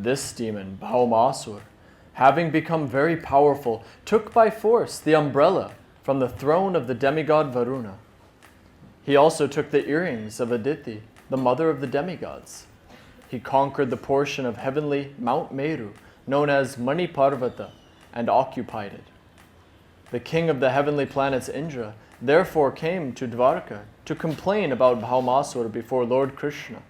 This demon, Bhaumasur, having become very powerful, took by force the umbrella from the throne of the demigod Varuna. He also took the earrings of Aditi, the mother of the demigods. He conquered the portion of heavenly Mount Meru, known as Mani Parvata, and occupied it. The king of the heavenly planets Indra therefore came to Dwarka to complain about Bhaumasur before Lord Krishna.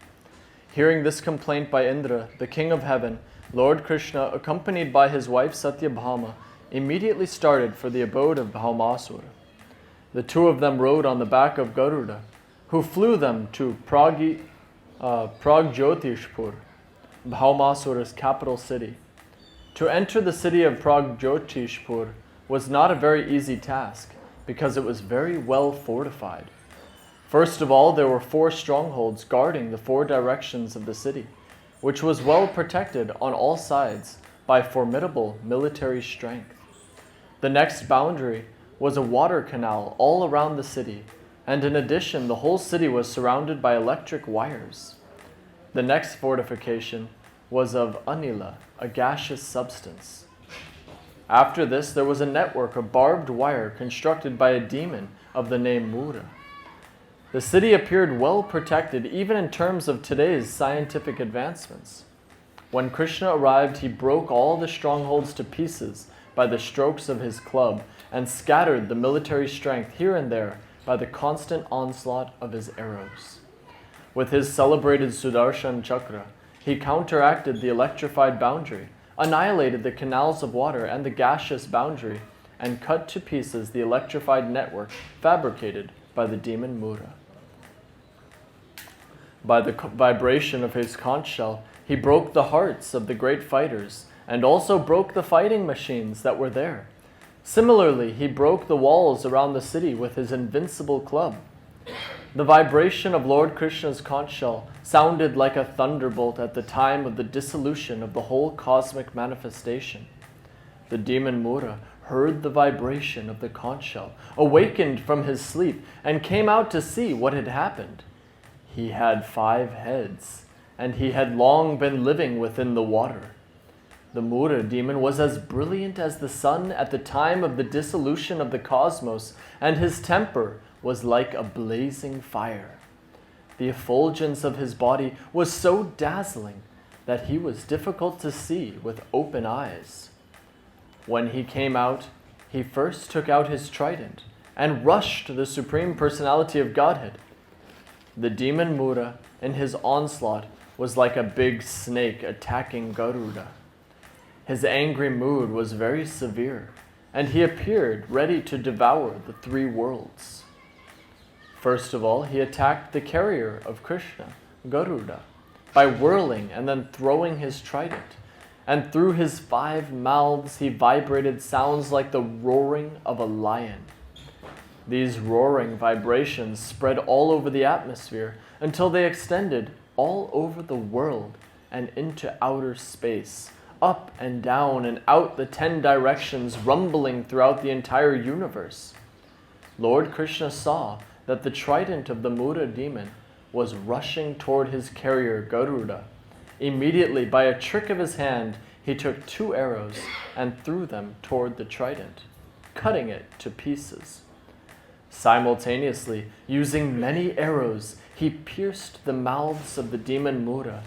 Hearing this complaint by Indra, the king of heaven, Lord Krishna, accompanied by his wife Satyabhama, immediately started for the abode of Bhaumasur. The two of them rode on the back of Garuda, who flew them to Pragjyotishpur, Bhaumasur's capital city. To enter the city of Pragjyotishpur was not a very easy task, because it was very well fortified. First of all, there were 4 strongholds guarding the 4 directions of the city, which was well protected on all sides by formidable military strength. The next boundary was a water canal all around the city, and in addition, the whole city was surrounded by electric wires. The next fortification was of anila, a gaseous substance. After this, there was a network of barbed wire constructed by a demon of the name Mura. The city appeared well protected even in terms of today's scientific advancements. When Krishna arrived, he broke all the strongholds to pieces by the strokes of his club and scattered the military strength here and there by the constant onslaught of his arrows. With his celebrated Sudarshan Chakra, he counteracted the electrified boundary, annihilated the canals of water and the gaseous boundary, and cut to pieces the electrified network fabricated by the demon Mura. By the vibration of his conch shell, he broke the hearts of the great fighters and also broke the fighting machines that were there. Similarly, he broke the walls around the city with his invincible club. The vibration of Lord Krishna's conch shell sounded like a thunderbolt at the time of the dissolution of the whole cosmic manifestation. The demon Mura heard the vibration of the conch shell, awakened from his sleep, and came out to see what had happened. He had 5 heads, and he had long been living within the water. The Mura demon was as brilliant as the sun at the time of the dissolution of the cosmos, and his temper was like a blazing fire. The effulgence of his body was so dazzling that he was difficult to see with open eyes. When he came out, he first took out his trident and rushed the Supreme Personality of Godhead. The demon Mura, in his onslaught, was like a big snake attacking Garuda. His angry mood was very severe, and he appeared ready to devour the 3 worlds. First of all, he attacked the carrier of Krishna, Garuda, by whirling and then throwing his trident, and through his 5 mouths he vibrated sounds like the roaring of a lion. These roaring vibrations spread all over the atmosphere until they extended all over the world and into outer space, up and down and out the 10 directions, rumbling throughout the entire universe. Lord Krishna saw that the trident of the Mura demon was rushing toward his carrier Garuda. Immediately, by a trick of his hand, he took 2 arrows and threw them toward the trident, cutting it to pieces. Simultaneously, using many arrows, he pierced the mouths of the demon Mura.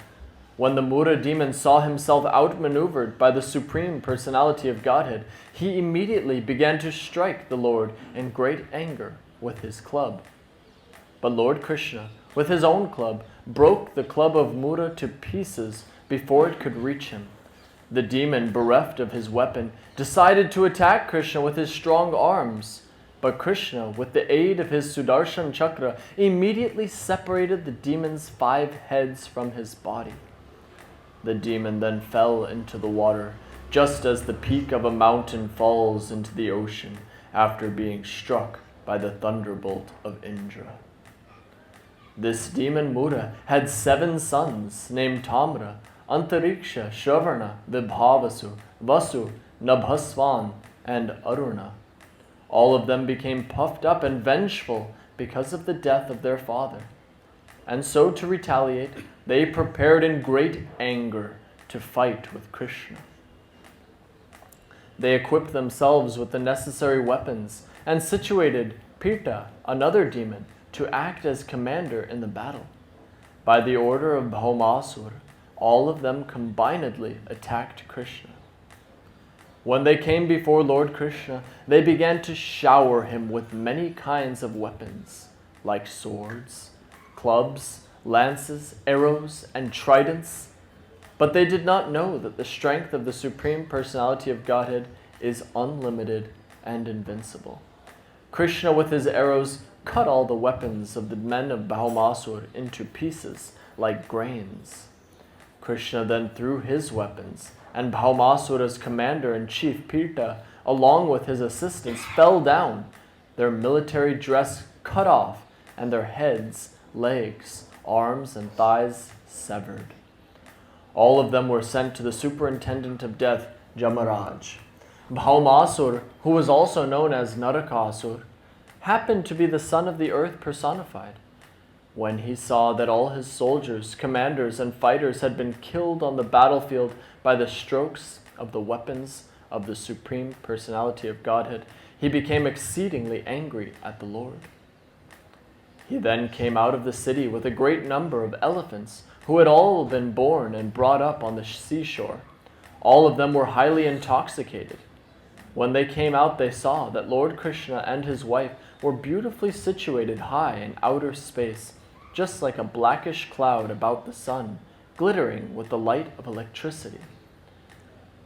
When the Mura demon saw himself outmaneuvered by the Supreme Personality of Godhead, he immediately began to strike the Lord in great anger with his club. But Lord Krishna, with his own club, broke the club of Mura to pieces before it could reach him. The demon, bereft of his weapon, decided to attack Krishna with his strong arms. But Krishna, with the aid of his Sudarshan Chakra, immediately separated the demon's 5 heads from his body. The demon then fell into the water, just as the peak of a mountain falls into the ocean after being struck by the thunderbolt of Indra. This demon Mura had 7 sons named Tamra, Antariksha, Shravarna, Vibhavasu, Vasu, Nabhasvan, and Aruna. All of them became puffed up and vengeful because of the death of their father. And so to retaliate, they prepared in great anger to fight with Krishna. They equipped themselves with the necessary weapons and situated Pirta, another demon, to act as commander in the battle. By the order of Bhaumasura, all of them combinedly attacked Krishna. When they came before Lord Krishna, they began to shower him with many kinds of weapons, like swords, clubs, lances, arrows, and tridents. But they did not know that the strength of the Supreme Personality of Godhead is unlimited and invincible. Krishna, with his arrows, cut all the weapons of the men of Bhaumasur into pieces like grains. Krishna then threw his weapons, and Bhaumasura's commander-in-chief Pirta, along with his assistants, fell down, their military dress cut off, and their heads, legs, arms, and thighs severed. All of them were sent to the superintendent of death, Jamaraj. Bhaumasur, who was also known as Narakasur, happened to be the son of the earth personified. When he saw that all his soldiers, commanders, and fighters had been killed on the battlefield by the strokes of the weapons of the Supreme Personality of Godhead, he became exceedingly angry at the Lord. He then came out of the city with a great number of elephants who had all been born and brought up on the seashore. All of them were highly intoxicated. When they came out, they saw that Lord Krishna and his wife were beautifully situated high in outer space, just like a blackish cloud about the sun, glittering with the light of electricity.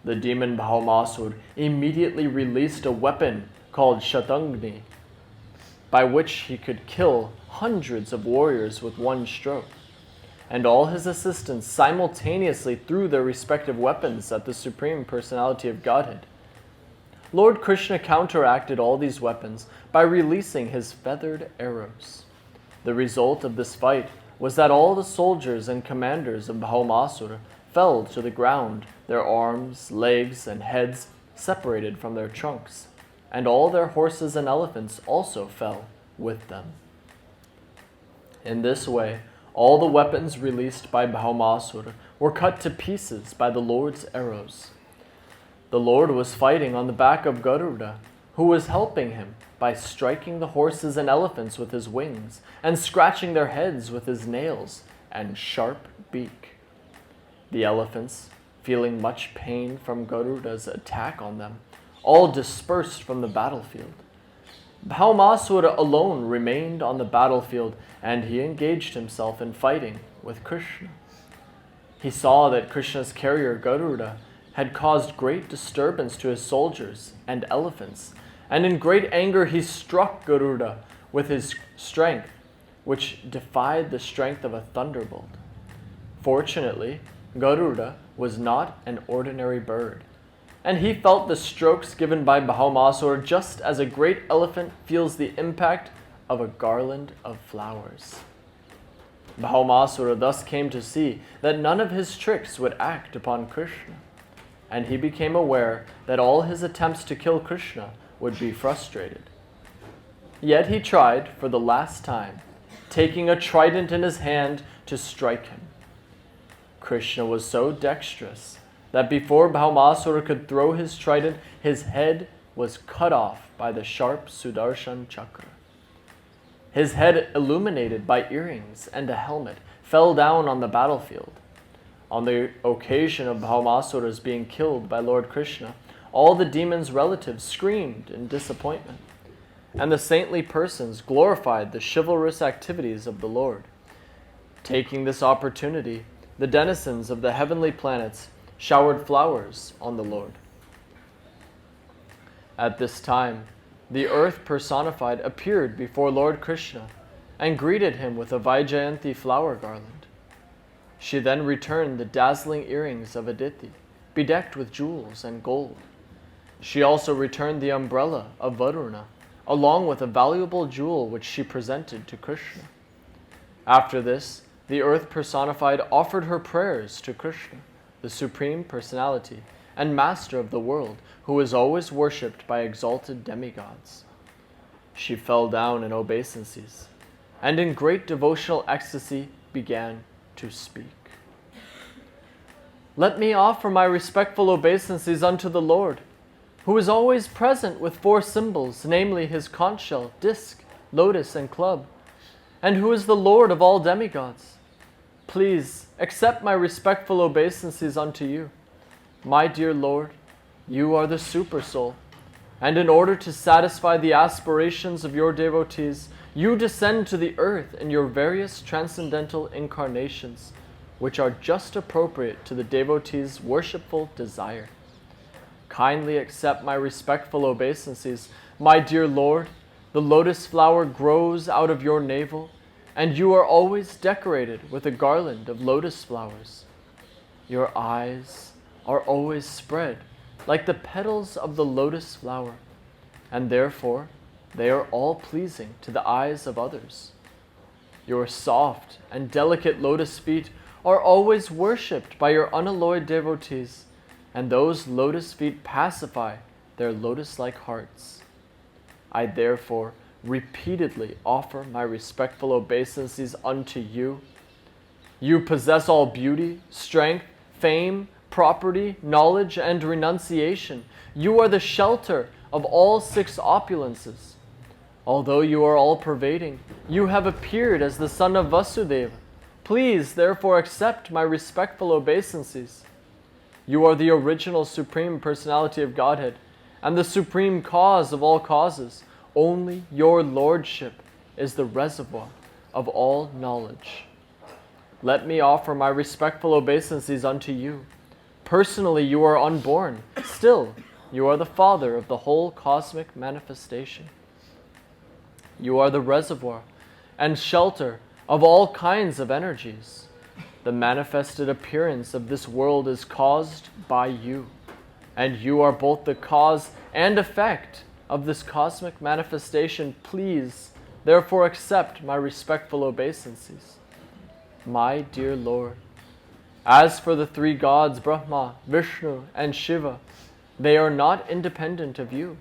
The demon Bhaumasur immediately released a weapon called Ch59, by which he could kill hundreds of warriors with one stroke. And all his assistants simultaneously threw their respective weapons at the Supreme Personality of Godhead. Lord Krishna counteracted all these weapons by releasing his feathered arrows. The result of this fight was that all the soldiers and commanders of Bhaumasura fell to the ground, their arms, legs, and heads separated from their trunks, and all their horses and elephants also fell with them. In this way, all the weapons released by Bhaumasura were cut to pieces by the Lord's arrows. The Lord was fighting on the back of Garuda, who was helping him by striking the horses and elephants with his wings and scratching their heads with his nails and sharp beak. The elephants, feeling much pain from Garuda's attack on them, all dispersed from the battlefield. Bhaumasura alone remained on the battlefield, and he engaged himself in fighting with Krishna. He saw that Krishna's carrier Garuda had caused great disturbance to his soldiers and elephants, and in great anger he struck Garuda with his strength, which defied the strength of a thunderbolt. Fortunately, Garuda was not an ordinary bird, and he felt the strokes given by Bhaumasura just as a great elephant feels the impact of a garland of flowers. Bhaumasura thus came to see that none of his tricks would act upon Krishna, and he became aware that all his attempts to kill Krishna would be frustrated. Yet he tried for the last time, taking a trident in his hand to strike him. Krishna was so dexterous that before Bhaumasura could throw his trident, his head was cut off by the sharp Sudarshan chakra. His head, illuminated by earrings and a helmet, fell down on the battlefield. On the occasion of Bhaumasura's being killed by Lord Krishna, all the demons' relatives screamed in disappointment, and the saintly persons glorified the chivalrous activities of the Lord. Taking this opportunity, the denizens of the heavenly planets showered flowers on the Lord. At this time, the earth personified appeared before Lord Krishna and greeted him with a Vaijayanti flower garland. She then returned the dazzling earrings of Aditi, bedecked with jewels and gold. She also returned the umbrella of Varuna, along with a valuable jewel which she presented to Krishna. After this, the earth personified offered her prayers to Krishna, the Supreme Personality and Master of the world, who is always worshipped by exalted demigods. She fell down in obeisances, and in great devotional ecstasy began to speak. Let me offer my respectful obeisances unto the Lord, who is always present with 4 symbols, namely his conch shell, disc, lotus, and club, and who is the Lord of all demigods. Please accept my respectful obeisances unto you. My dear Lord, you are the super soul, and in order to satisfy the aspirations of your devotees, you descend to the earth in your various transcendental incarnations, which are just appropriate to the devotee's worshipful desire. Kindly accept my respectful obeisances. My dear Lord, the lotus flower grows out of your navel, and you are always decorated with a garland of lotus flowers. Your eyes are always spread like the petals of the lotus flower, and therefore they are all pleasing to the eyes of others. Your soft and delicate lotus feet are always worshipped by your unalloyed devotees, and those lotus feet pacify their lotus-like hearts. I therefore repeatedly offer my respectful obeisances unto you. You possess all beauty, strength, fame, property, knowledge, and renunciation. You are the shelter of all 6 opulences. Although you are all-pervading, you have appeared as the son of Vasudeva. Please, therefore, accept my respectful obeisances. You are the original Supreme Personality of Godhead, and the supreme cause of all causes. Only your Lordship is the reservoir of all knowledge. Let me offer my respectful obeisances unto you. Personally, you are unborn. Still, you are the Father of the whole cosmic manifestation. You are the reservoir and shelter of all kinds of energies. The manifested appearance of this world is caused by you, and you are both the cause and effect of this cosmic manifestation. Please, therefore, accept my respectful obeisances. My dear Lord, as for the 3 gods, Brahma, Vishnu, and Shiva, they are not independent of you.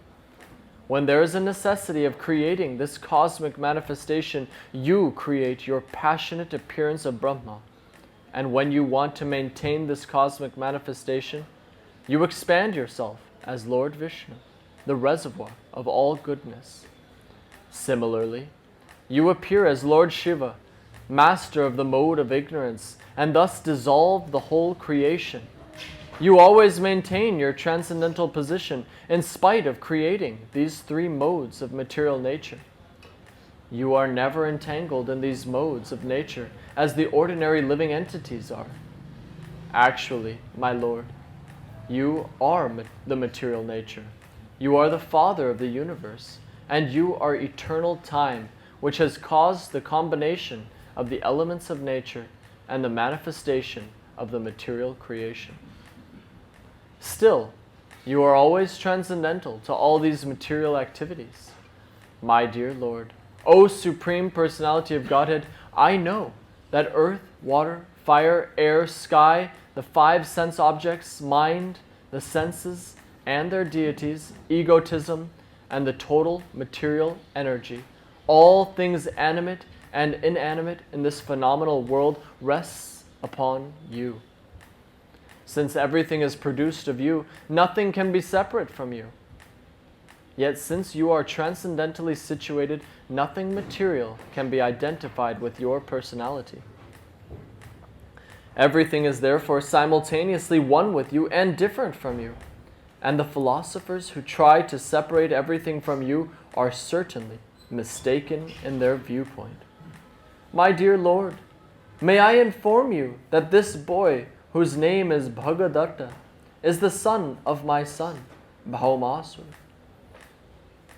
When there is a necessity of creating this cosmic manifestation, you create your passionate appearance of Brahma. And when you want to maintain this cosmic manifestation, you expand yourself as Lord Vishnu, the reservoir of all goodness. Similarly, you appear as Lord Shiva, master of the mode of ignorance, and thus dissolve the whole creation. You always maintain your transcendental position in spite of creating these 3 modes of material nature. You are never entangled in these modes of nature as the ordinary living entities are. Actually, my Lord, you are the material nature. You are the Father of the universe, and you are eternal time, which has caused the combination of the elements of nature and the manifestation of the material creation. Still, you are always transcendental to all these material activities. My dear Lord, O Supreme Personality of Godhead, I know that earth, water, fire, air, sky, the 5 sense objects, mind, the senses, and their deities, egotism, and the total material energy, all things animate and inanimate in this phenomenal world rests upon you. Since everything is produced of you, nothing can be separate from you. Yet since you are transcendentally situated, nothing material can be identified with your personality. Everything is therefore simultaneously one with you and different from you. And the philosophers who try to separate everything from you are certainly mistaken in their viewpoint. My dear Lord, may I inform you that this boy, whose name is Bhagadatta, is the son of my son, Bhaumasura.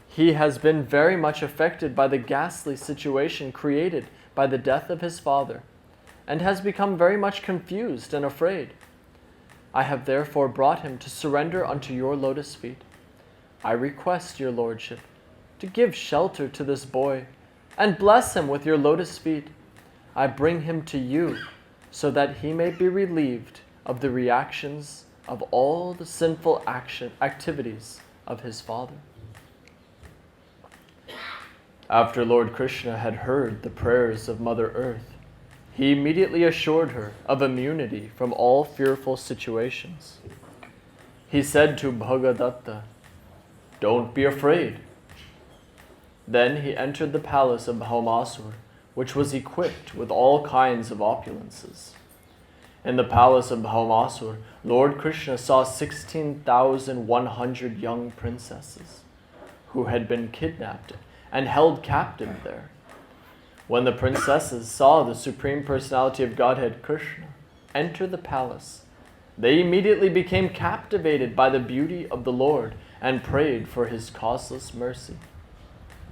He has been very much affected by the ghastly situation created by the death of his father, and has become very much confused and afraid. I have therefore brought him to surrender unto your lotus feet. I request your lordship to give shelter to this boy and bless him with your lotus feet. I bring him to you so that he may be relieved of the reactions of all the sinful activities of his father. After Lord Krishna had heard the prayers of Mother Earth, he immediately assured her of immunity from all fearful situations. He said to Bhagadatta, "Don't be afraid." Then he entered the palace of Bhaumasur, which was equipped with all kinds of opulences. In the palace of Bhaumasur, Lord Krishna saw 16,100 young princesses who had been kidnapped and held captive there. When the princesses saw the Supreme Personality of Godhead, Krishna, enter the palace, they immediately became captivated by the beauty of the Lord and prayed for his causeless mercy.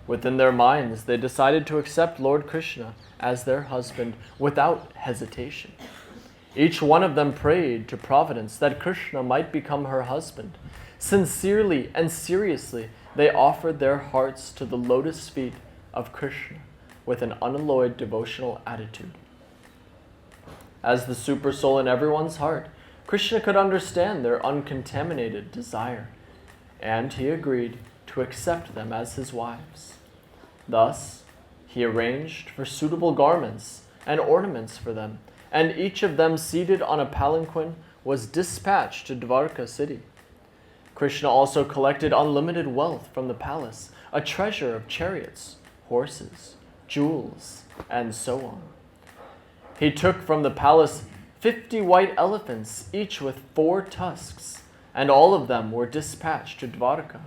Within their minds, they decided to accept Lord Krishna as their husband without hesitation. Each one of them prayed to Providence that Krishna might become her husband. Sincerely and seriously, they offered their hearts to the lotus feet of Krishna with an unalloyed devotional attitude. As the Supersoul in everyone's heart, Krishna could understand their uncontaminated desire, and he agreed to accept them as his wives. Thus, he arranged for suitable garments and ornaments for them, and each of them seated on a palanquin was dispatched to Dvarka city. Krishna also collected unlimited wealth from the palace, a treasure of chariots, horses, jewels, and so on. He took from the palace 50 white elephants, each with 4 tusks, and all of them were dispatched to Dvarka.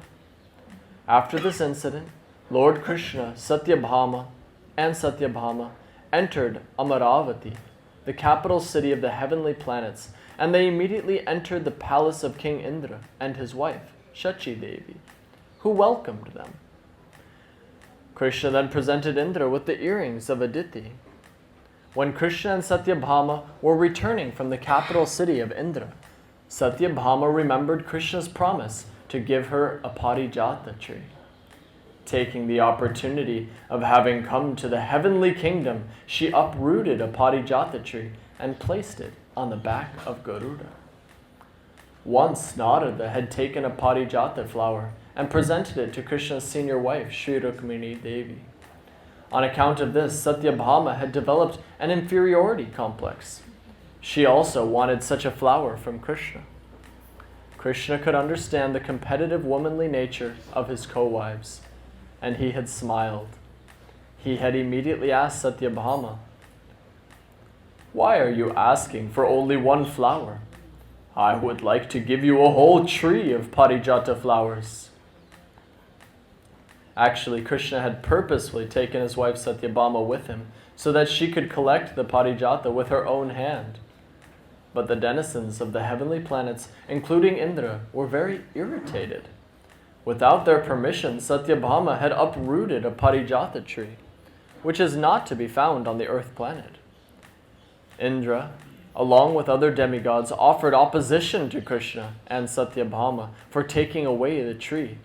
After this incident, Lord Krishna, Satyabhama, and Satyabhama entered Amaravati, the capital city of the heavenly planets, and they immediately entered the palace of King Indra and his wife, Ch59, who welcomed them. Krishna then presented Indra with the earrings of Aditi. When Krishna and Satyabhama were returning from the capital city of Indra, Satyabhama remembered Krishna's promise to give her a parijata tree. Taking the opportunity of having come to the heavenly kingdom, she uprooted a parijata tree and placed it on the back of Garuda. Once Narada had taken a parijata flower and presented it to Krishna's senior wife, Sri Rukmini Devi. On account of this, Satyabhama had developed an inferiority complex. She also wanted such a flower from Krishna. Krishna could understand the competitive womanly nature of his co-wives, and he had smiled. He had immediately asked Satyabhama, "Why are you asking for only one flower? I would like to give you a whole tree of parijata flowers." Actually, Krishna had purposefully taken his wife Satyabhama with him so that she could collect the parijata with her own hand. But the denizens of the heavenly planets, including Indra, were very irritated. Without their permission, Satyabhama had uprooted a parijata tree, which is not to be found on the earth planet. Indra, along with other demigods, offered opposition to Krishna and Satyabhama for taking away the tree.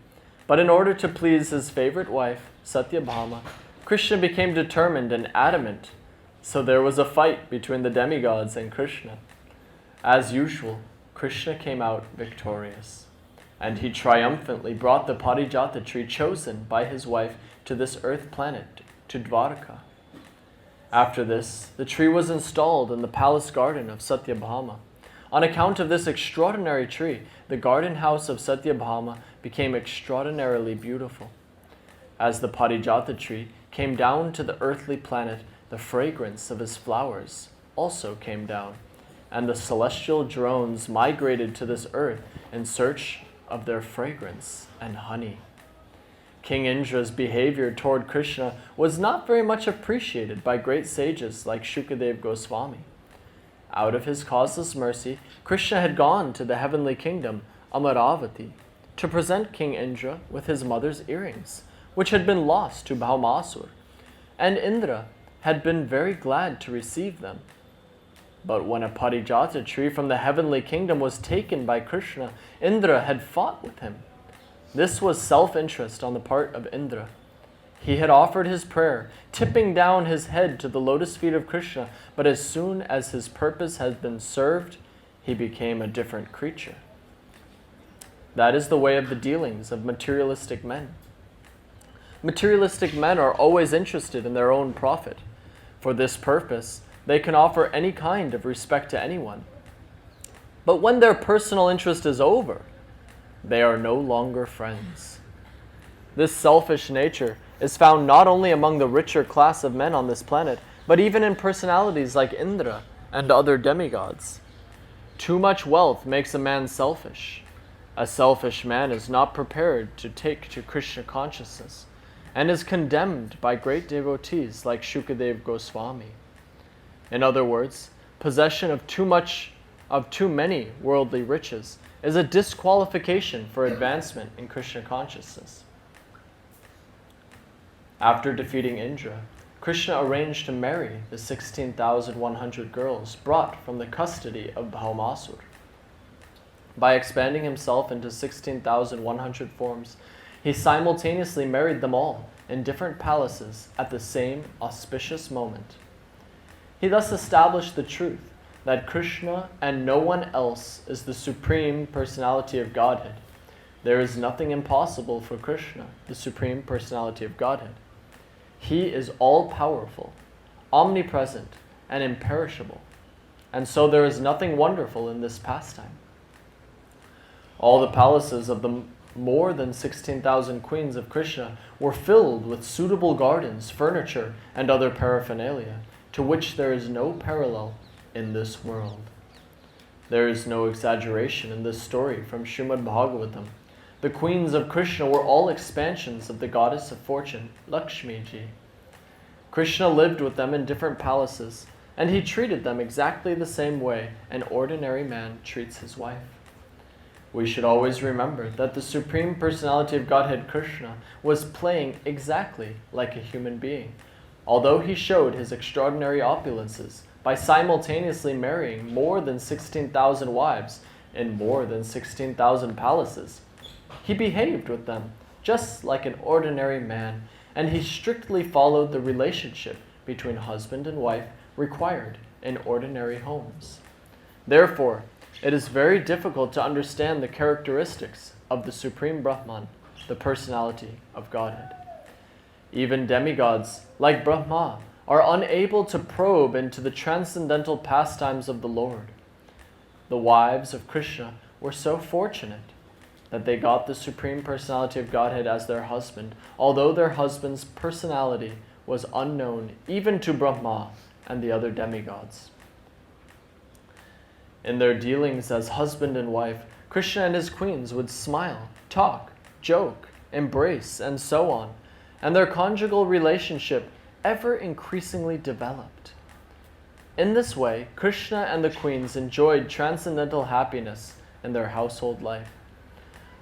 But in order to please his favorite wife, Satyabhama, Krishna became determined and adamant, so there was a fight between the demigods and Krishna. As usual, Krishna came out victorious, and he triumphantly brought the parijata tree chosen by his wife to this earth planet, to Dvarka. After this, the tree was installed in the palace garden of Satyabhama. On account of this extraordinary tree, the garden house of Satyabhama became extraordinarily beautiful. As the parijata tree came down to the earthly planet, the fragrance of his flowers also came down, and the celestial drones migrated to this earth in search of their fragrance and honey. King Indra's behavior toward Krishna was not very much appreciated by great sages like Shukadeva Goswami. Out of his causeless mercy, Krishna had gone to the heavenly kingdom, Amaravati, to present King Indra with his mother's earrings, which had been lost to Bhaumasur, and Indra had been very glad to receive them. But when a parijata tree from the heavenly kingdom was taken by Krishna, Indra had fought with him. This was self-interest on the part of Indra. He had offered his prayer, tipping down his head to the lotus feet of Krishna, but as soon as his purpose had been served, he became a different creature. That is the way of the dealings of materialistic men. Materialistic men are always interested in their own profit. For this purpose, they can offer any kind of respect to anyone. But when their personal interest is over, they are no longer friends. This selfish nature is found not only among the richer class of men on this planet, but even in personalities like Indra and other demigods. Too much wealth makes a man selfish. A selfish man is not prepared to take to Krishna consciousness and is condemned by great devotees like Shukadev Goswami. In other words, possession of too many worldly riches is a disqualification for advancement in Krishna consciousness. After defeating Indra, Krishna arranged to marry the 16,100 girls brought from the custody of Bhaumasur. By expanding himself into 16,100 forms, he simultaneously married them all in different palaces at the same auspicious moment. He thus established the truth that Krishna and no one else is the Supreme Personality of Godhead. There is nothing impossible for Krishna, the Supreme Personality of Godhead. He is all-powerful, omnipresent, and imperishable, and so there is nothing wonderful in this pastime. All the palaces of the more than 16,000 queens of Krishna were filled with suitable gardens, furniture, and other paraphernalia, to which there is no parallel in this world. There is no exaggeration in this story from Srimad Bhagavatam. The queens of Krishna were all expansions of the goddess of fortune, Lakshmi Ji. Krishna lived with them in different palaces, and he treated them exactly the same way an ordinary man treats his wife. We should always remember that the Supreme Personality of Godhead Krishna was playing exactly like a human being. Although he showed his extraordinary opulences by simultaneously marrying more than 16,000 wives in more than 16,000 palaces, he behaved with them just like an ordinary man, and he strictly followed the relationship between husband and wife required in ordinary homes. Therefore, it is very difficult to understand the characteristics of the Supreme Brahman, the personality of Godhead. Even demigods, like Brahma, are unable to probe into the transcendental pastimes of the Lord. The wives of Krishna were so fortunate that they got the Supreme Personality of Godhead as their husband, although their husband's personality was unknown even to Brahma and the other demigods. In their dealings as husband and wife, Krishna and his queens would smile, talk, joke, embrace, and so on, and their conjugal relationship ever increasingly developed. In this way, Krishna and the queens enjoyed transcendental happiness in their household life.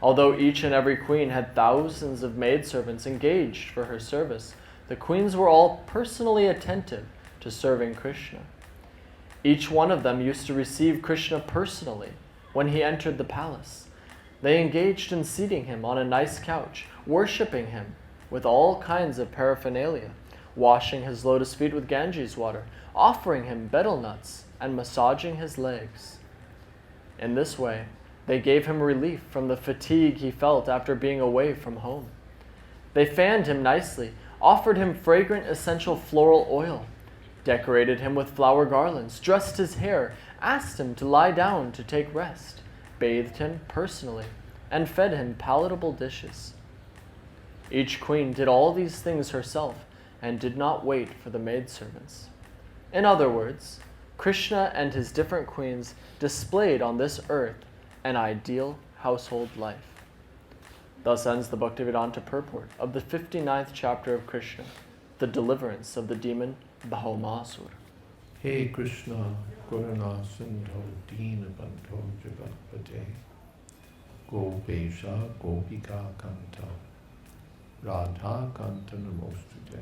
Although each and every queen had thousands of maidservants engaged for her service, the queens were all personally attentive to serving Krishna. Each one of them used to receive Krishna personally when he entered the palace. They engaged in seating him on a nice couch, worshipping him with all kinds of paraphernalia, washing his lotus feet with Ganges water, offering him betel nuts, and massaging his legs. In this way, they gave him relief from the fatigue he felt after being away from home. They fanned him nicely, offered him fragrant essential floral oil, decorated him with flower garlands, dressed his hair, asked him to lie down to take rest, bathed him personally, and fed him palatable dishes. Each queen did all these things herself and did not wait for the maidservants. In other words, Krishna and his different queens displayed on this earth an ideal household life. Thus ends the Bhaktivedanta purport of the 59th chapter of Krishna, the deliverance of the demon Bhaumasur. Hey Krishna, Karuna Sindho Dina Bandho Jagatpate, Gopesha Gopika Kanta, Radha Kanta Namostute,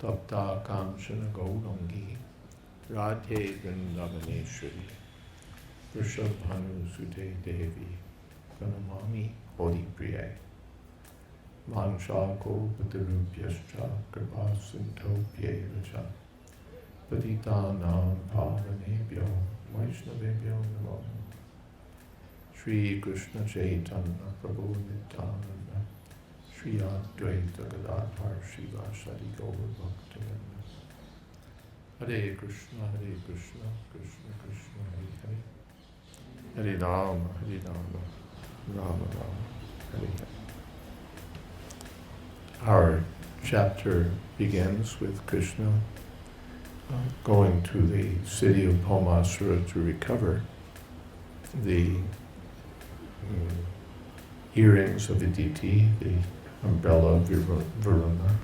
Tapta Kamshana Gaurangi, Radhe Vrindavaneshwari, Vrishabhanu Sute Devi, Ganamami Bodhi Priye, Manshako Patirubhyascha Kripa Sindho Pyevacha, Patitanam Pavanebhyo Vaishnavebhyo Namo. Shri Krishna Chaitanya Prabhu Nityananda, Shri Advaita Gadadhar Shivasadi Gaur Bhaktivinoda. Hare Krishna, Krishna Krishna, Hare Hare. Hare Rama, Rama Rama, Hare Hare. Our chapter begins with Krishna going to the city of Bhaumasura to recover the earrings of Aditi, the umbrella of Varuna,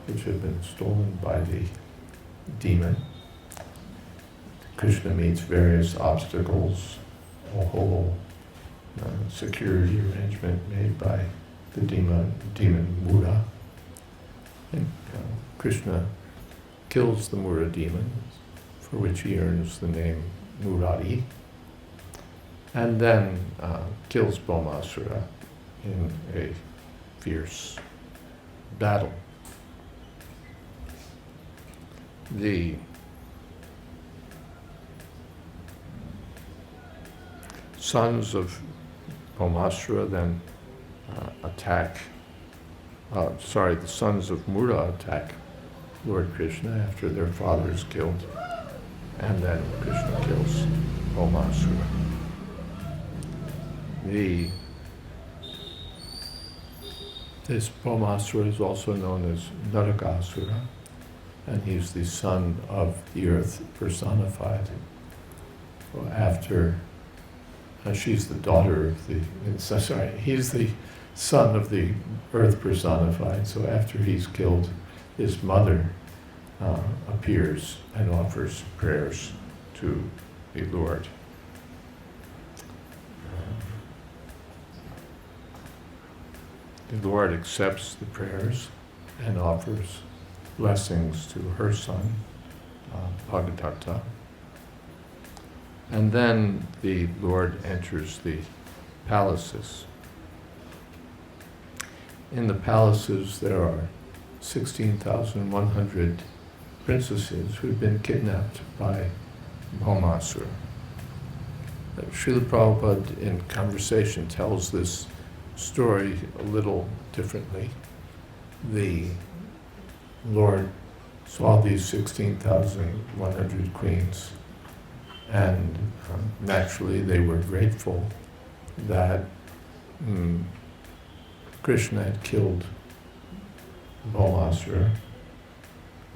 which had been stolen by the demon. Krishna meets various obstacles, a whole security arrangement made by the demon Mura. And Krishna kills the Mura demon, for which he earns the name Murari, and then kills Bhaumasura in a fierce battle. The sons of Bhaumasura then the sons of Mura attack Lord Krishna after their father is killed, and then Krishna kills Bhaumasura. This Bhaumasura is also known as Narakasura, and he's the son of the earth personified. Well, she's the daughter of he's the son of the earth personified, so after he's killed, his mother appears and offers prayers to the Lord. The Lord accepts the prayers and offers blessings to her son, Bhagadatta. And then the Lord enters the palaces. In the palaces there are 16,100 princesses who've been kidnapped by Bhaumasura. Srila Prabhupada in conversation tells this story a little differently. The Lord saw these 16,100 queens, and naturally they were grateful that Krishna had killed Bhaumasura,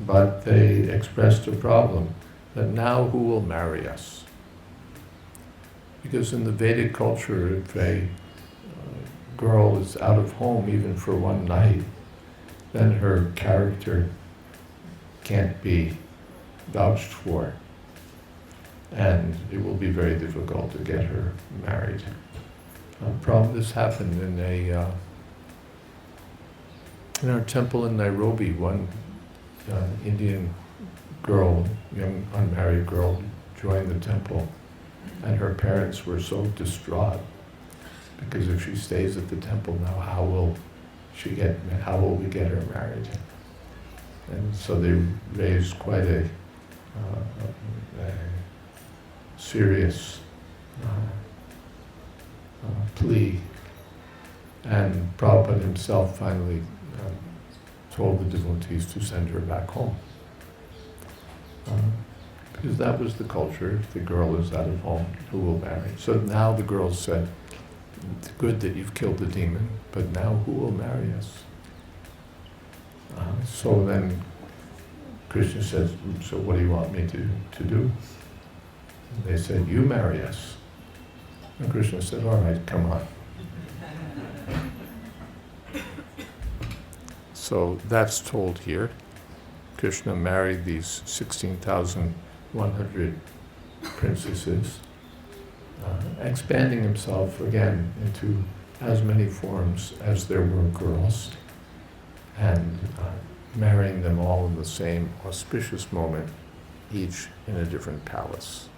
but they expressed a problem that now who will marry us? Because in the Vedic culture, if a girl is out of home even for one night, then her character can't be vouched for, and it will be very difficult to get her married. This happened in our temple in Nairobi. One Indian girl, young unmarried girl, joined the temple, and her parents were so distraught because if she stays at the temple now, how will we get her married? And so they raised quite a serious plea, and Prabhupada himself finally told the devotees to send her back home. Because that was the culture. If the girl is out of home, who will marry? So now the girls said, it's good that you've killed the demon, but now who will marry us? So then Krishna says, so what do you want me to do? And they said, you marry us. And Krishna said, all right, come on. So that's told here. Krishna married these 16,100 princesses, expanding himself again into as many forms as there were girls, and marrying them all in the same auspicious moment, each in a different palace.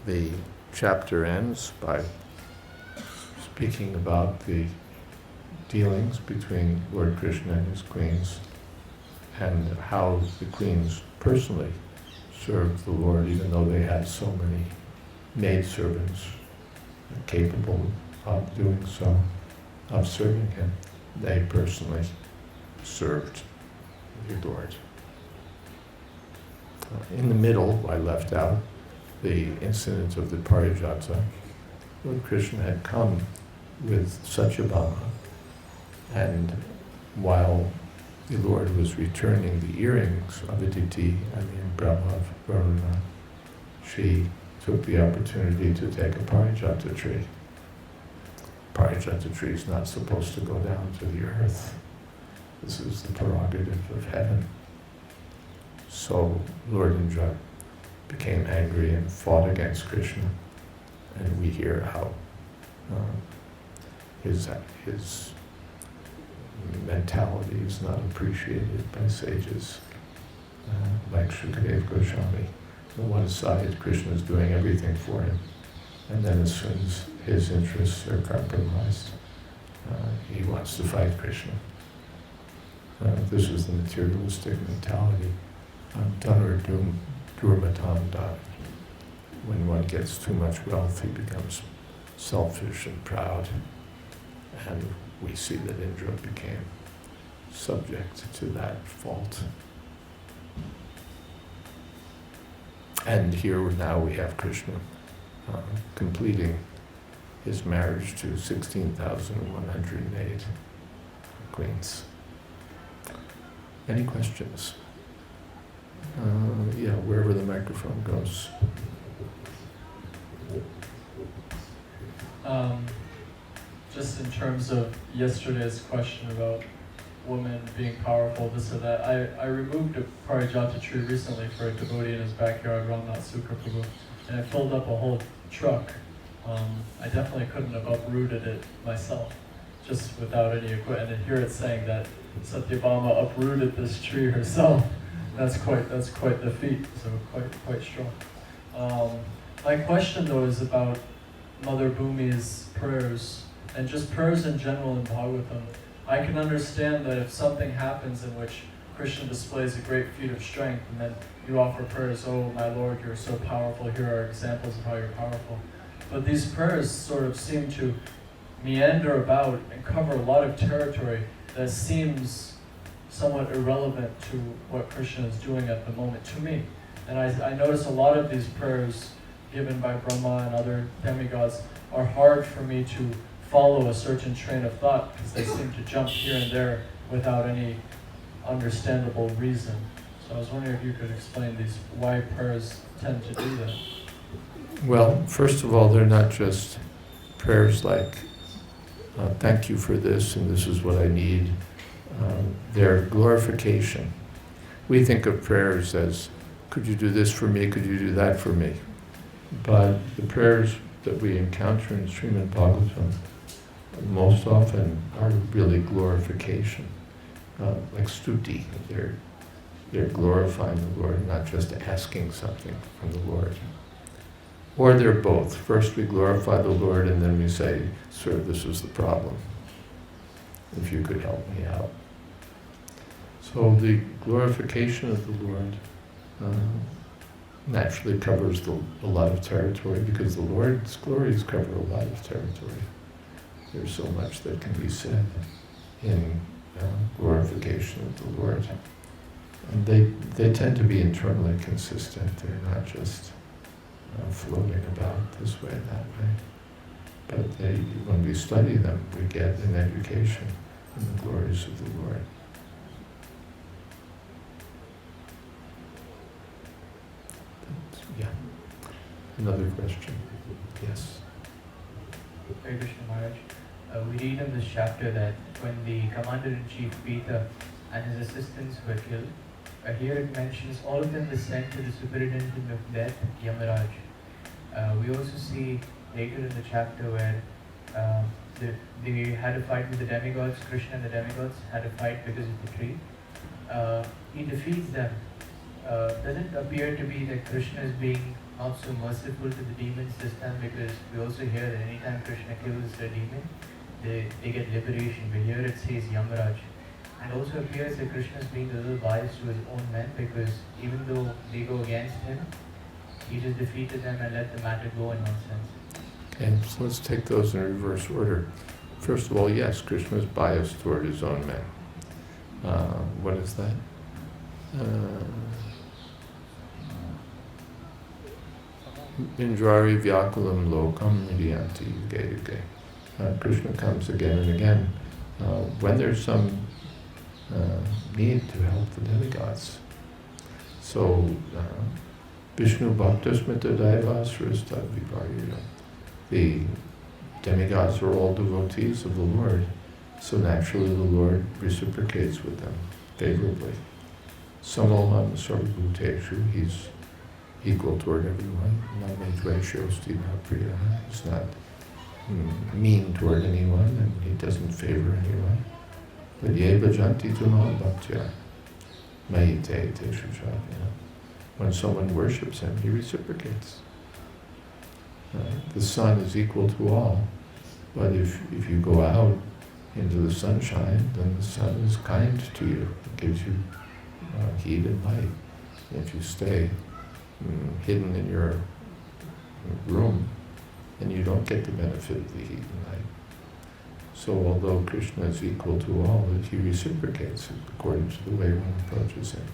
The chapter ends by speaking about the dealings between Lord Krishna and his queens, and how the queens personally served the Lord, even though they had so many maidservants capable of doing so, of serving him. They personally served the Lord. In the middle, I left out the incident of the Parijata, when Krishna had come with Satyabhama, and while the Lord was returning the earrings of Aditi, Brahma, Varuna, she took the opportunity to take a Parijata tree. Parijata tree is not supposed to go down to the earth. This is the prerogative of heaven. So Lord Indra became angry and fought against Krishna, and we hear how his mentality is not appreciated by sages like Shukadeva Goswami. On one side, Krishna is doing everything for him, and then as soon as his interests are compromised, he wants to fight Krishna. This is the materialistic mentality. Dhanar Durmatam Da. When one gets too much wealth, he becomes selfish and proud. And we see that Indra became subject to that fault. And here now we have Krishna completing his marriage to 16,108 queens. Any questions? Yeah, wherever the microphone goes. Just in terms of yesterday's question about women being powerful, this or that, I removed a Parijata tree recently for a devotee in his backyard, Ramnath Sukha Prabhu, and it filled up a whole truck. I definitely couldn't have uprooted it myself, just without any equipment. And here it's saying that Satyabhama uprooted this tree herself. That's quite the feat, so quite strong. My question though is about Mother Bhumi's prayers, and just prayers in general in Bhagavatam. I can understand that if something happens in which Krishna displays a great feat of strength, and then you offer prayers, oh my Lord, you're so powerful, here are examples of how you're powerful. But these prayers sort of seem to meander about and cover a lot of territory that seems somewhat irrelevant to what Krishna is doing at the moment, to me. And I notice a lot of these prayers given by Brahma and other demigods are hard for me to follow a certain train of thought, because they seem to jump here and there without any understandable reason. So I was wondering if you could explain why prayers tend to do that. Well, first of all, they're not just prayers like, thank you for this and this is what I need. They're glorification. We think of prayers as, could you do this for me, could you do that for me? But the prayers that we encounter in Srimad Bhagavatam most often are really glorification, like stuti. They're glorifying the Lord, not just asking something from the Lord. Or they're both. First we glorify the Lord and then we say, sir, this is the problem. If you could help me out. So the glorification of the Lord naturally covers a lot of territory, because the Lord's glories cover a lot of territory. There's so much that can be said in glorification of the Lord. And they tend to be internally consistent. They're not just floating about this way, that way. But when we study them, we get an education in the glories of the Lord. Yeah. Another question. Yes. Hare Krishna Maharaj. We read in this chapter that when the Commander-in-Chief Peter and his assistants were killed, here it mentions all of them were sent to the superintendent of death, Yamaraj. We also see later in the chapter where they had a fight with the demigods. Krishna and the demigods had a fight because of the tree. He defeats them. Does it appear to be that Krishna is being not so merciful to the demons this time? Because we also hear that anytime Krishna kills a demon, they get liberation. But here it says Yamaraj. And also appears that Krishna is being a little biased to his own men, because even though they go against him, he just defeated them and let the matter go in one sense. Okay, so let's take those in reverse order. First of all, yes, Krishna is biased toward his own men. What is that? Indrari Vyakulam Lokam Ridyanti Yuge Yuge. Krishna comes again and again when there's some need to help the demigods. So, Vishnu Bhaktasmita Daivasrastad Viparya. The demigods are all devotees of the Lord, so naturally the Lord reciprocates with them favorably. Samoham Sarvabhuteshu, he's equal toward everyone. Namadrashyosti Priya. He's not mean toward anyone, and he doesn't favor anyone. But ye bhajanti tumam bhaktya mayite teshu chadya. When someone worships him, he reciprocates. The sun is equal to all, but if you go out into the sunshine, then the sun is kind to you. It gives you heat and light. If you stay hidden in your room, then you don't get the benefit of the heat and light. So although Krishna is equal to all, he reciprocates according to the way one approaches him.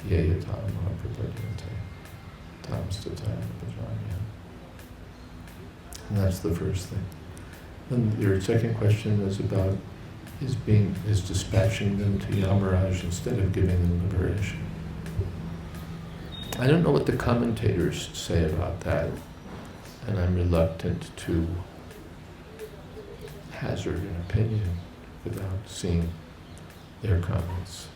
Yeyatam mahaprapadyante tamstatam bhajanya. And that's the first thing. Then your second question was about his dispatching them to Yamaraj instead of giving them liberation. I don't know what the commentators say about that, and I'm reluctant to hazard an opinion without seeing their comments.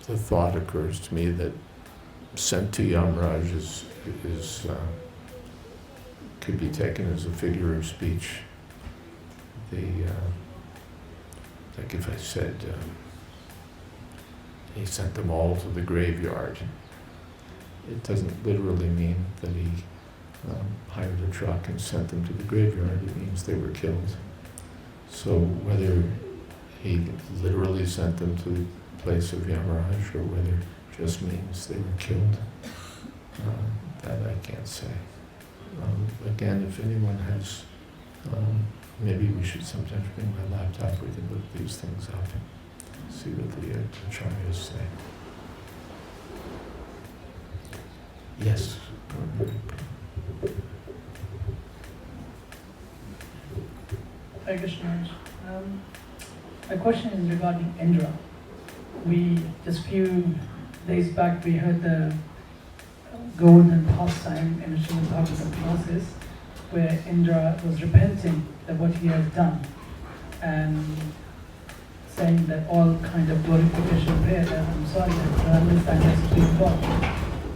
The thought occurs to me that sent to Yamaraj could be taken as a figure of speech. Like if I said, he sent them all to the graveyard. It doesn't literally mean that he hired a truck and sent them to the graveyard. It means they were killed. So whether he literally sent them to the place of Yamaraj or whether it just means they were killed, that I can't say. Again, if anyone has, maybe we should sometimes bring my laptop, we can look these things up and see what the acharyas say. Yes? Hare Krishna. My question is regarding Indra. We, just few days back, we heard the golden pastime in the Srimad Bhagavatam classes where Indra was repenting that what he has done and saying that all kind of glorification prayer that I'm sorry, I don't understand that's being God.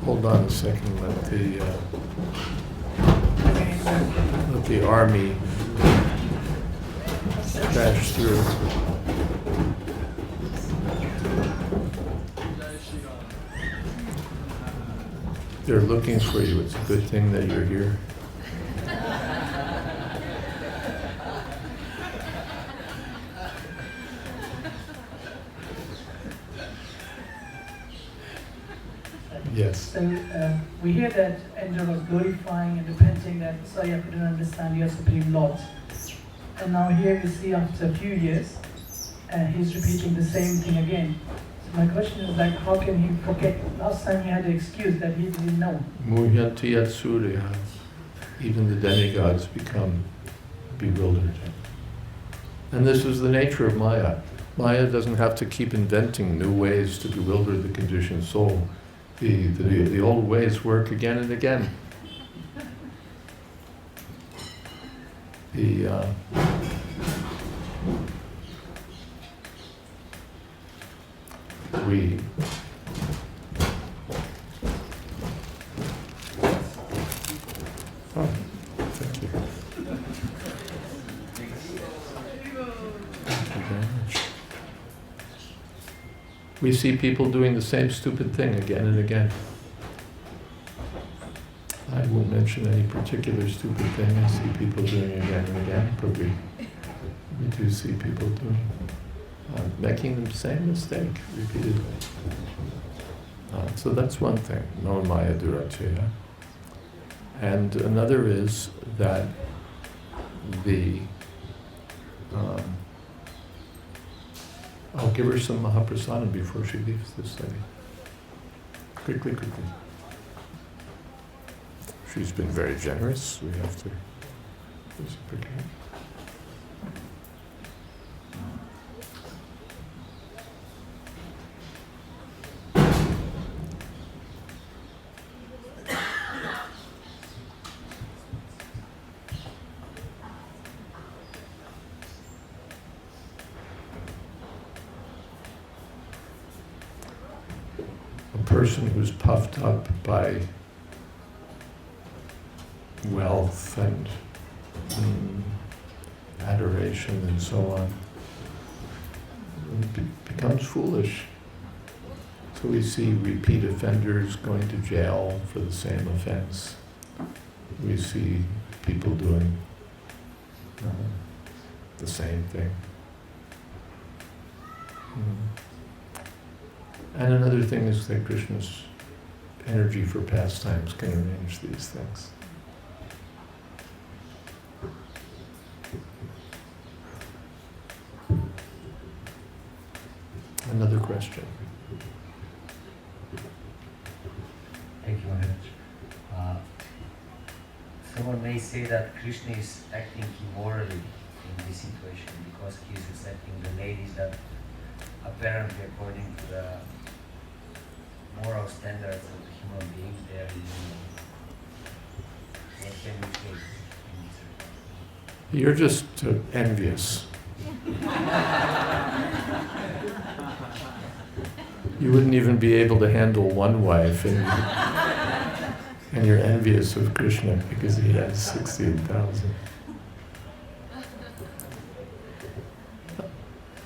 Hold on a second, let the army crash through. They're looking for you. It's a good thing that you're here. Yes. So we hear that Indra was glorifying and repenting that, sorry, I couldn't understand your Supreme Lord. And now here we see after a few years, he's repeating the same thing again. So my question is like, how can he forget? Last time he had an excuse that he didn't know. Muhyanti yat surya. Even the demigods become bewildered. And this is the nature of Maya. Maya doesn't have to keep inventing new ways to bewilder the conditioned soul. The old ways work again and again. Thank you. Thank you very much. We see people doing the same stupid thing again and again. I won't mention any particular stupid thing I see people doing again and again, but we do see people doing, making the same mistake repeatedly. So that's one thing, no maya durachaya. And another is that I'll give her some Mahaprasadam before she leaves this study. Quickly. she's been very generous. We have to reciprocate. A person who's puffed up by wealth and adoration and so on becomes foolish. So we see repeat offenders going to jail for the same offense. We see people doing the same thing. And another thing is that Krishna's energy for pastimes can arrange these things. Another question. Thank you, Maharaj. Someone may say that Krishna is acting immorally in this situation because he is accepting the ladies that apparently according to the moral standards of the human being, they are what can we say in this regard? You're just envious. You wouldn't even be able to handle one wife, and you're envious of Krishna because he has 16,000.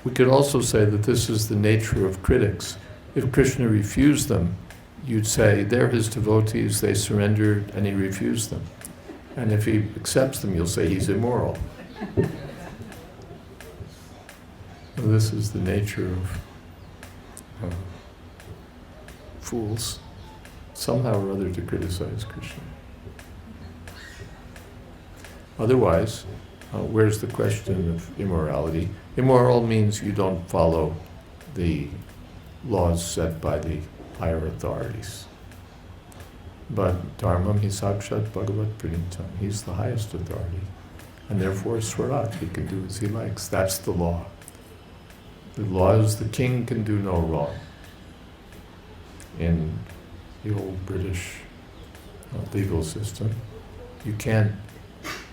We could also say that this is the nature of critics. If Krishna refused them, you'd say, they're his devotees, they surrendered, and he refused them. And if he accepts them, you'll say he's immoral. So this is the nature of fools, somehow or other to criticize Krishna. Otherwise, where's the question of immorality? Immoral means you don't follow the laws set by the higher authorities. But dharmam hi sakshat bhagavat pranitam. He's the highest authority. And therefore swarat, he can do as he likes. That's the law. The law is the king can do no wrong. In the old British legal system, you can't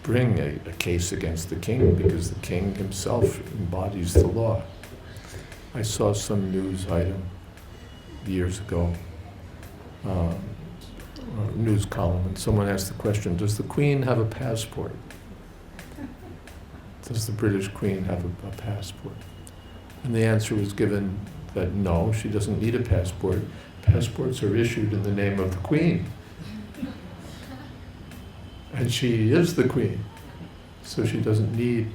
bring a case against the king because the king himself embodies the law. I saw some news item years ago, a news column, and someone asked the question, does the Queen have a passport? Does the British Queen have a passport? And the answer was given that no, she doesn't need a passport. Passports are issued in the name of the Queen. And she is the Queen, so she doesn't need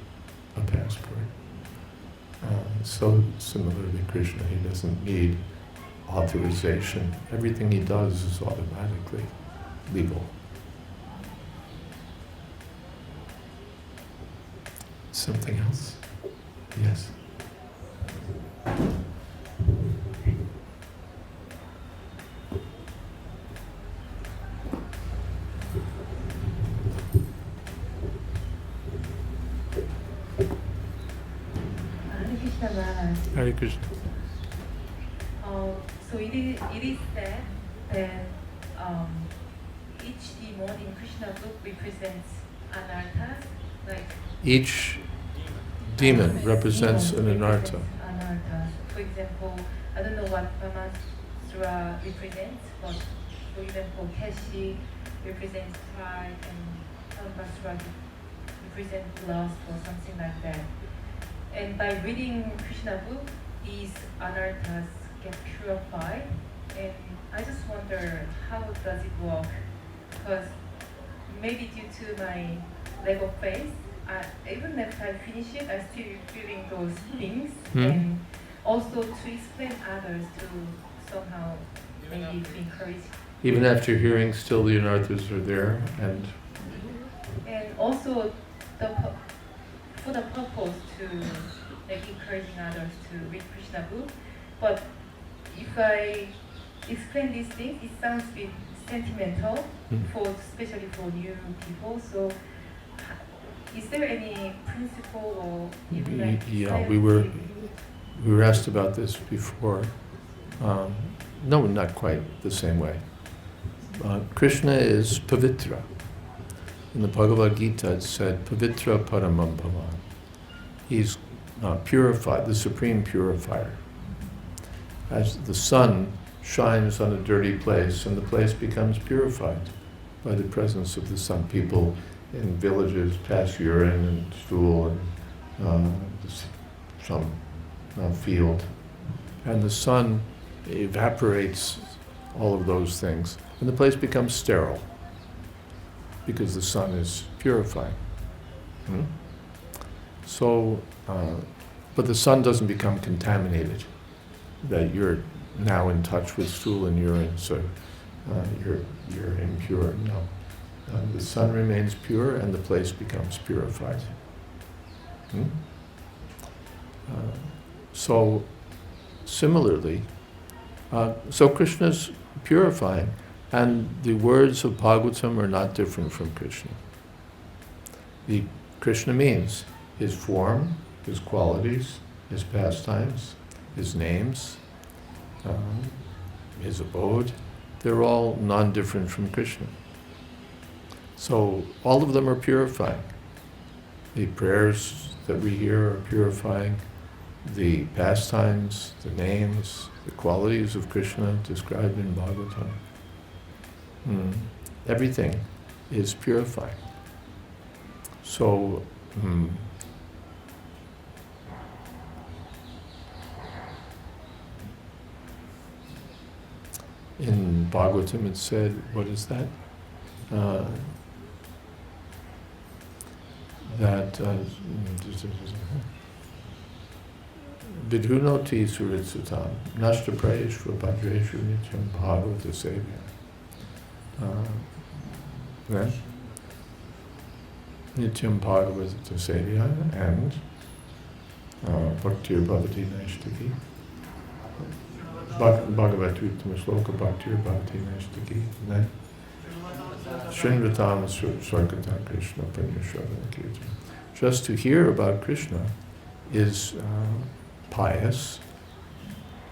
a passport. So similarly, Krishna, he doesn't need authorization. Everything he does is automatically legal. Something else? Yes. Krishna Maharaj. Hare Krishna. So it is said that each demon in Krishna book represents anarthas, like Each demon represents an anartha. Anarthas. For example, I don't know what Brahmasura represents, but for example, Keshi represents pride and Ambasura represents lust or something like that. And by reading Krishna book, these anarthas get purified. And I just wonder, how does it work? Because maybe due to my lack of faith, even if I finish it, I'm still feeling those things. And also to explain others to somehow maybe to encourage. Even after hearing, still the anarthas are there, and also for the purpose to like encouraging others to read Krishna book. But if I explain these things, it sounds a bit sentimental, for especially for new people. So, is there any principle or even like Yeah, we were asked about this before. No, not quite the same way. Krishna is pavitra. In the Bhagavad Gita it said, Pavitra Paramam Bhavan. He's purified, the supreme purifier. As the sun shines on a dirty place and the place becomes purified by the presence of the sun. People in villages pass urine and stool and some field. And the sun evaporates all of those things. And the place becomes sterile because the sun is purifying. So, but the sun doesn't become contaminated, that you're now in touch with stool and urine, so you're impure. No. The sun remains pure and the place becomes purified. So, similarly, so Krishna's purifying, and the words of Bhagavatam are not different from Krishna. Krishna means his form, his qualities, his pastimes, his names, his abode, they're all non-different from Krishna. So all of them are purifying. The prayers that we hear are purifying. The pastimes, the names, the qualities of Krishna described in Bhagavatam. Everything is purifying. So, in Bhagavatam it said, what is that? Vidhunoti suritsutam, nashta prayeshva bhadreshu nityam bhagavata sevya. Nityam bhagavata sevya and bhaktir bhavati naishtaki. Bhagavati uttama sloka bhaktir bhavati naishtaki. Srinvatam Swargata Krishna Panyashravana Kirtan. Just to hear about Krishna is pious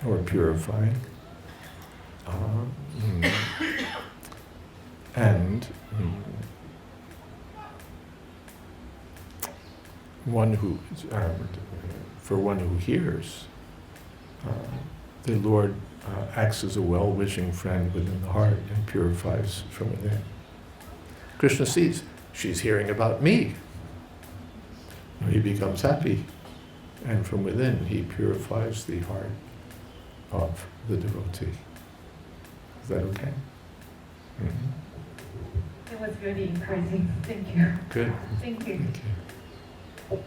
or purifying. And one who, for one who hears, the Lord acts as a well-wishing friend within the heart and purifies from within. Krishna sees, she's hearing about me. He becomes happy, and from within he purifies the heart of the devotee. Is that okay? It was really encouraging. Thank you. Good. Thank you. Thank you.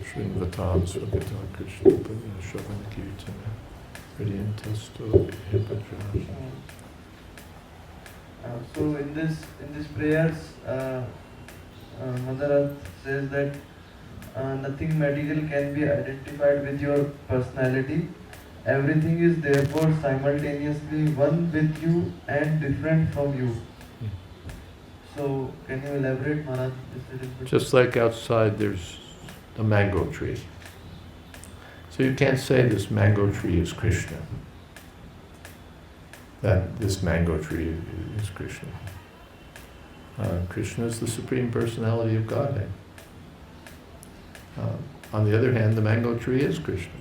Srinvatam Swagata Krishna Panyashravana Kirtana Hridyantasto Vibhadrana. So in this prayers, Mother Earth says that nothing medical can be identified with your personality. Everything is therefore simultaneously one with you and different from you. So can you elaborate, Maharaj, this a little bit? Just like outside there's a mango tree. So you can't say this mango tree is Krishna. That this mango tree is Krishna. Krishna is the Supreme Personality of Godhead. On the other hand, the mango tree is Krishna,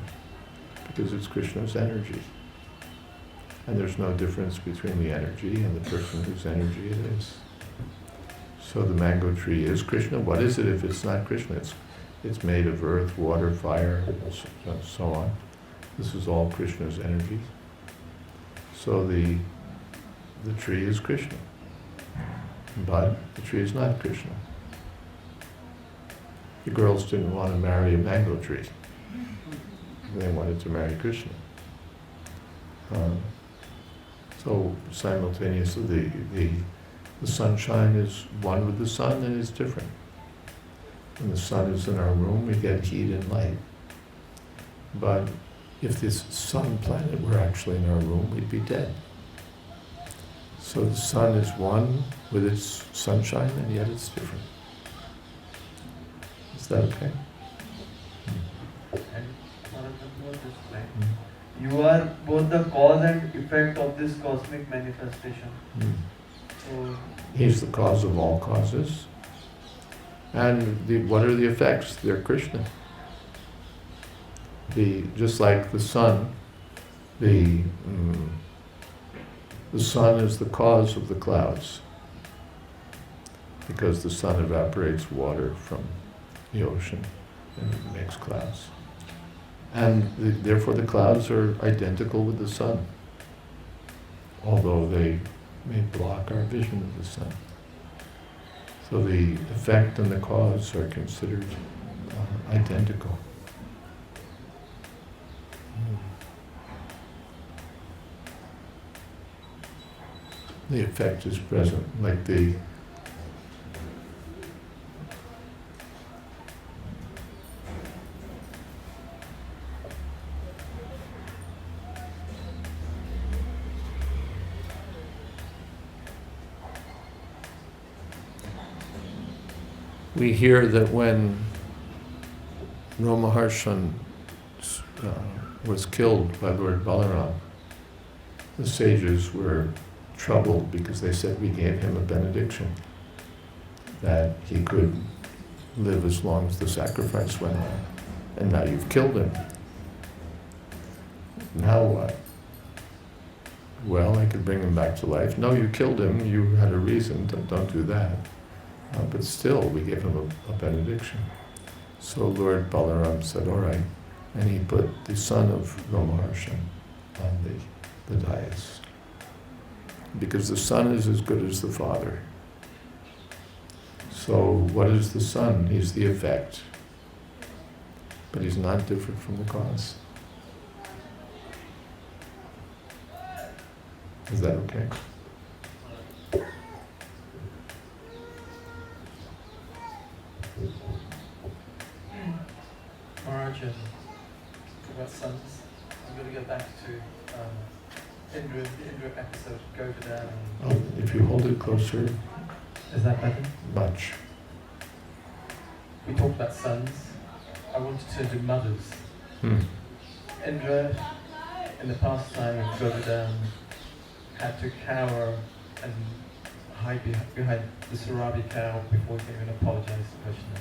because it's Krishna's energy. And there's no difference between the energy and the person whose energy it is. So the mango tree is Krishna. What is it if it's not Krishna? It's made of earth, water, fire, and so on. This is all Krishna's energy. So the tree is Krishna, but the tree is not Krishna. The girls didn't want to marry a mango tree. They wanted to marry Krishna. So simultaneously, the sunshine is one with the sun and is different. When the sun is in our room, we get heat and light. But if this sun planet were actually in our room, we'd be dead. So the sun is one with its sunshine, and yet it's different. Is that okay? And Maharaj, was just like, you are both the cause and effect of this cosmic manifestation. So He's the cause of all causes. And what are the effects? They're Krishna. Just like the sun, the sun is the cause of the clouds, because the sun evaporates water from the ocean and it makes clouds. And therefore the clouds are identical with the sun, although they may block our vision of the sun. So the effect and the cause are considered identical. The effect is present, like the we hear that when Romaharshan was killed by Lord Balaram, the sages were troubled because they said we gave him a benediction that he could live as long as the sacrifice went on, and now you've killed him. Now what? Well, I could bring him back to life. No, you killed him, you had a reason, don't do that. But still, we gave him a benediction. So Lord Balaram said, all right, and he put the son of Romaharshan on the dais. Because the son is as good as the father. So what is the son? He's the effect. But he's not different from the cause. Is that okay? Maharaj, talk about sons. I'm going to go back to Indra, the Indra episode, Govardhan. If you hold it closer, Is that better? much. We talked about sons. I want to turn to mothers. Indra, in the pastime of Govardhan, had to cower and hide behind the Surabi cow before he can even apologize to Krishna.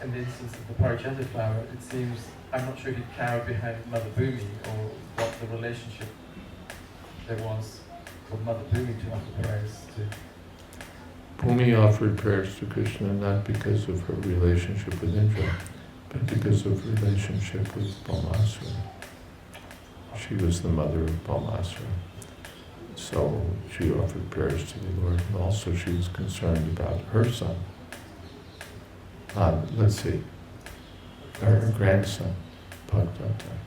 In the instance of the Parijata flower, it seems, I'm not sure if he cowered behind Mother Bhumi or what the relationship there was for Mother Bhumi to offer prayers to. Bhumi offered prayers to Krishna not because of her relationship with Indra, but because of relationship with Balmasura. She was the mother of Balmasura. So she offered prayers to the Lord, and also she was concerned about her son. Let's see, her grandson, Bhagavata.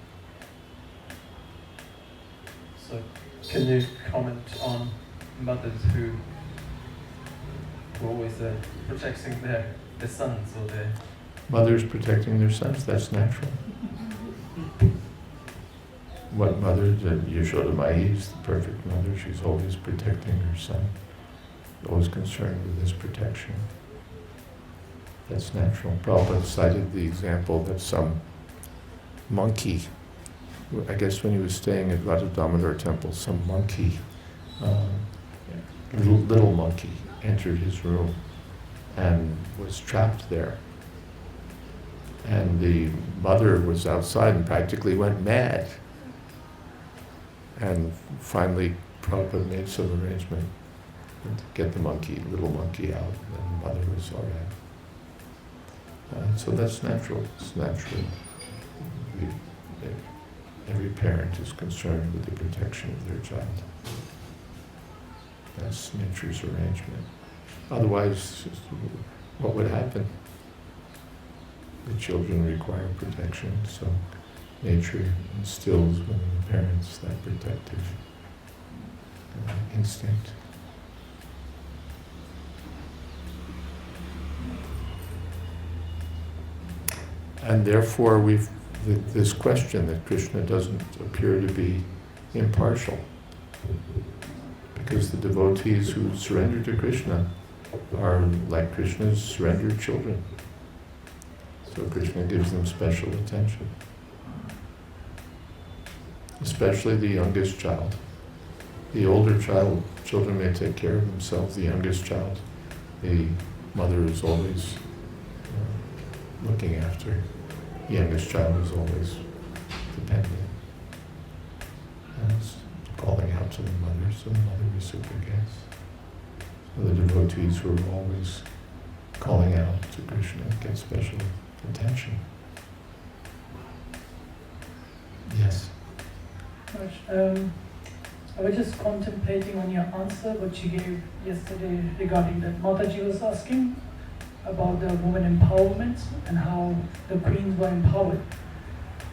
So, can you comment on mothers who were always protecting their sons or their... Mothers protecting their sons, that's natural. What mother? Yashoda Mai is the perfect mother. She's always protecting her son, always concerned with his protection. That's natural. Prabhupada cited the example that some monkey, I guess when he was staying at Radha Damodar temple, some monkey, little monkey, entered his room and was trapped there. And the mother was outside and practically went mad. And finally, Prabhupada made some arrangement to get the little monkey out, and the mother was all right. So that's natural. It's natural. Every parent is concerned with the protection of their child. That's nature's arrangement. Otherwise, what would happen? The children require protection, so nature instills within the parents that protective instinct. And therefore this question that Krishna doesn't appear to be impartial, because the devotees who surrender to Krishna are like Krishna's surrendered children. So Krishna gives them special attention. Especially the youngest child. The older children may take care of themselves. The youngest child, the mother is always looking after. The youngest child is always dependent. And it's calling out to the mother, so the mother reciprocates. So the devotees who are always calling out to Krishna get special attention. Yes? I was just contemplating on your answer, what you gave yesterday regarding that Mataji was asking about the women empowerment and how the queens were empowered.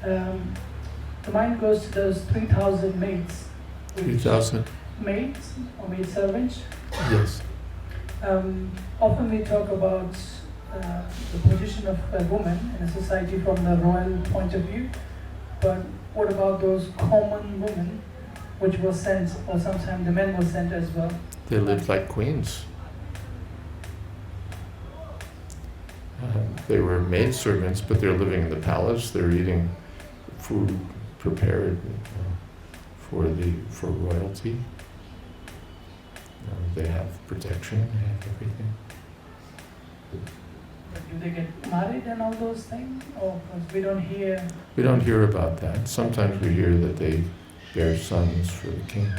The mind goes to those 3,000 maids. 3,000? Maids or maid servants. Yes. Often we talk about the position of a woman in a society from the royal point of view, but what about those common women which were sent, or sometimes the men were sent as well? They lived like queens. They were maidservants, but they're living in the palace. They're eating food prepared for royalty. They have protection. They have everything. Do they get married and all those things? Or 'cause we don't hear. We don't hear about that. Sometimes we hear that they bear sons for the king.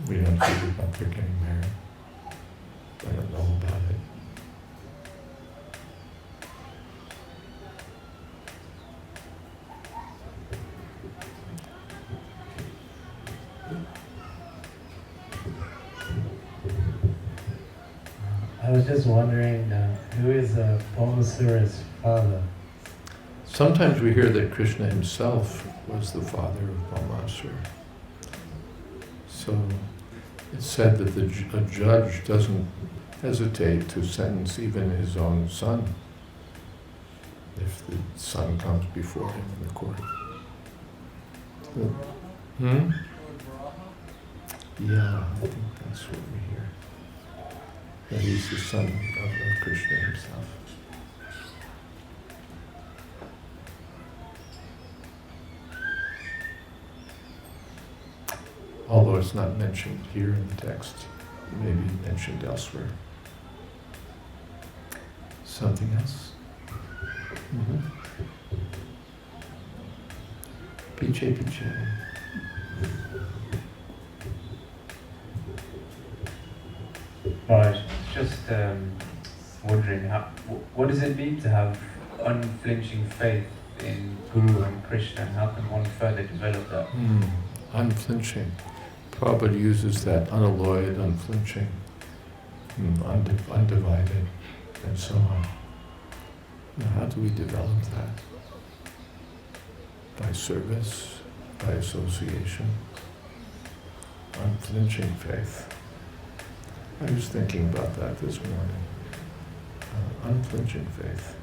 We don't hear about their getting married. I don't know about it. I was just wondering, who is Bhamasura's father? Sometimes we hear that Krishna himself was the father of Bhamasura. So it's said that a judge doesn't hesitate to sentence even his own son if the son comes before him in the court. Yeah, I think that's what we hear. That he's the son of Krishna himself. Although it's not mentioned here in the text, it may be mentioned elsewhere. Something else? Piche. Right, just wondering, what does it mean to have unflinching faith in Guru and Krishna? How can one further develop that? Unflinching. Prabhupada uses that unalloyed, unflinching, undivided, and so on. Now, how do we develop that? By service, by association, unflinching faith. I was thinking about that this morning. Unflinching faith.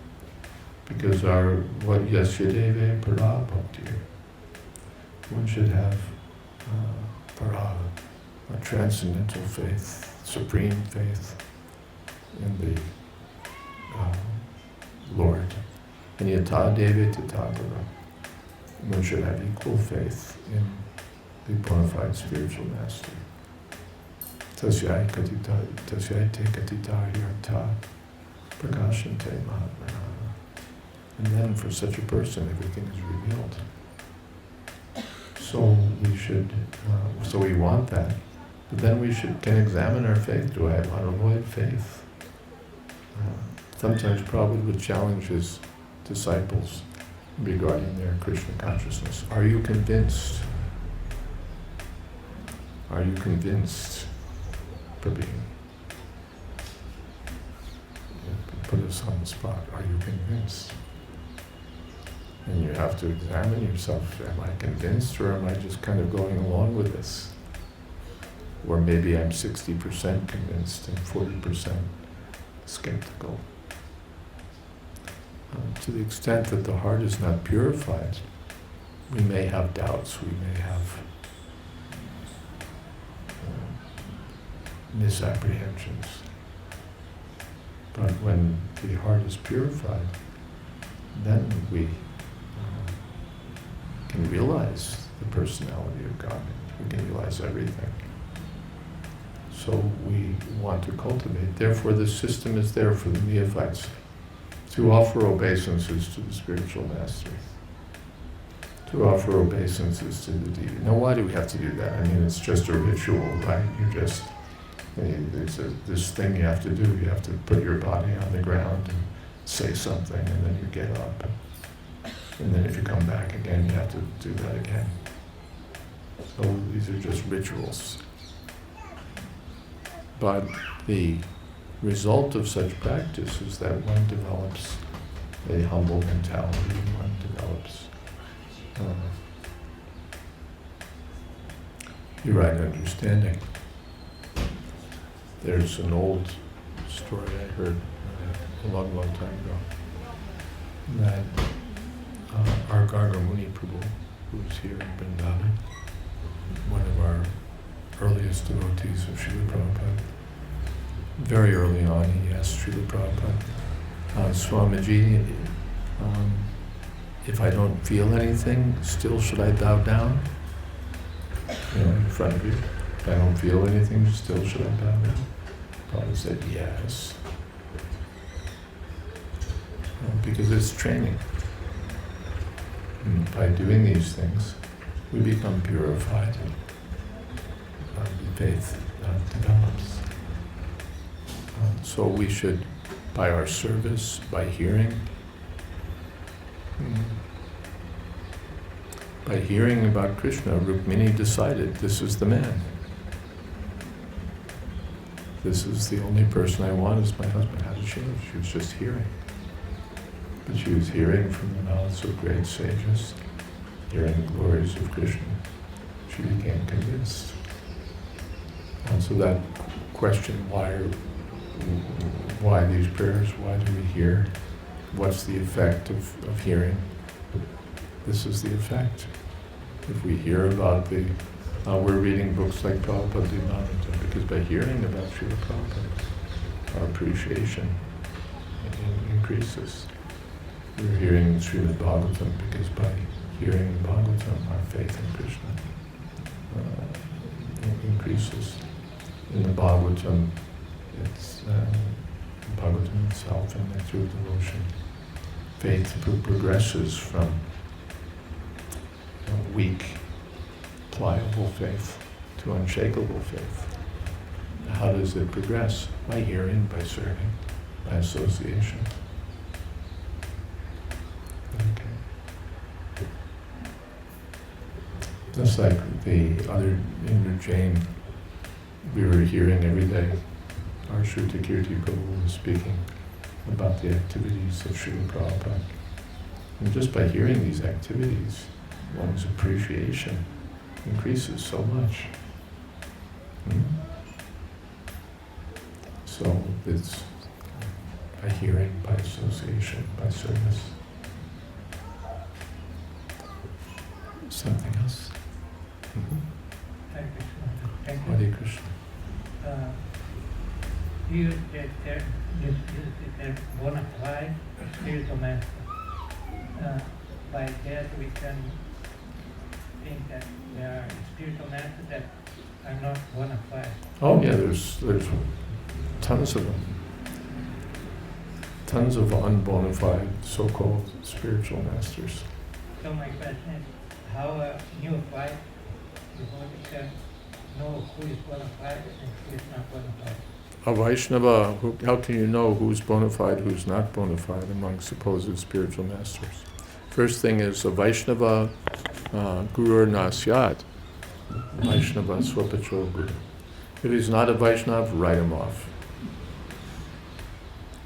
Because what Yasyadeva para bhakti. One should have para, a transcendental faith, supreme faith in the Lord. And yata deve tata para. One should have equal faith in the bona fide spiritual master. Tasyai te katita yarta prakashante mahatmana. And then for such a person, everything is revealed. So we should, so we want that, but then we can examine our faith. Do I have unalloyed faith? Sometimes Prabhupada would challenge his disciples regarding their Krishna consciousness. Are you convinced? Are you convinced, Prabhu? Put us on the spot. Are you convinced? And you have to examine yourself. Am I convinced, or am I just kind of going along with this? Or maybe I'm 60% convinced and 40% skeptical. To the extent that the heart is not purified, we may have doubts, we may have misapprehensions. But when the heart is purified, then we can realize the personality of God. We can realize everything. So we want to cultivate. Therefore, the system is there for the neophytes to offer obeisances to the spiritual master, to offer obeisances to the deity. Now, why do we have to do that? I mean, it's just a ritual, right? There's this thing you have to do. You have to put your body on the ground and say something, and then you get up. And then if you come back again, you have to do that again. So these are just rituals. But the result of such practice is that one develops a humble mentality, one develops the right understanding. There's an old story I heard a long, long time ago that our Garga Muni Prabhu, who's here in Vrindavan, one of our earliest devotees of Srila Prabhupada, very early on he asked Srila Prabhupada, Swamiji, if I don't feel anything, still should I bow down? In front of you. If I don't feel anything, still should I bow down? Prabhupada said yes. Because it's training. And by doing these things, we become purified and faith develops. So we should, by our service, by hearing about Krishna, Rukmini decided this is the man. This is the only person I want as my husband. How did she know? She was just hearing. But she was hearing from the mouths of great sages, hearing the glories of Krishna. She became convinced. And so that question, why these prayers? Why do we hear? What's the effect of hearing? This is the effect. If we hear about we're reading books like Prabhupada Lilamrita, because by hearing about Srila Prabhupada, our appreciation increases. We're hearing Srimad Bhagavatam because by hearing the Bhagavatam, our faith in Krishna increases. In the Bhagavatam, it's Bhagavatam itself and through devotion. Faith progresses from weak, pliable faith to unshakable faith. How does it progress? By hearing, by serving, by association. Okay. Just like the other Indra Jain, we were hearing every day, our Shruta Kirti Prabhu was speaking about the activities of Srila Prabhupada. And just by hearing these activities, one's appreciation increases so much. So it's by hearing, by association, by service. Something else? Hare Krishna. You they're bona fide spiritual master. By that we can think that there are spiritual masters that are not bona fide. Oh yeah, there's tons of them. Tons of unbona fide so-called spiritual masters. So my question is, how a neophyte devotee can know who is bona fide and who is not bona fide? A Vaishnava, how can you know who's bona fide, who's not bona fide among supposed spiritual masters? First thing is a Vaishnava Guru Nasyat. Vaishnava Swapacho Guru. If he's not a Vaishnava, write him off.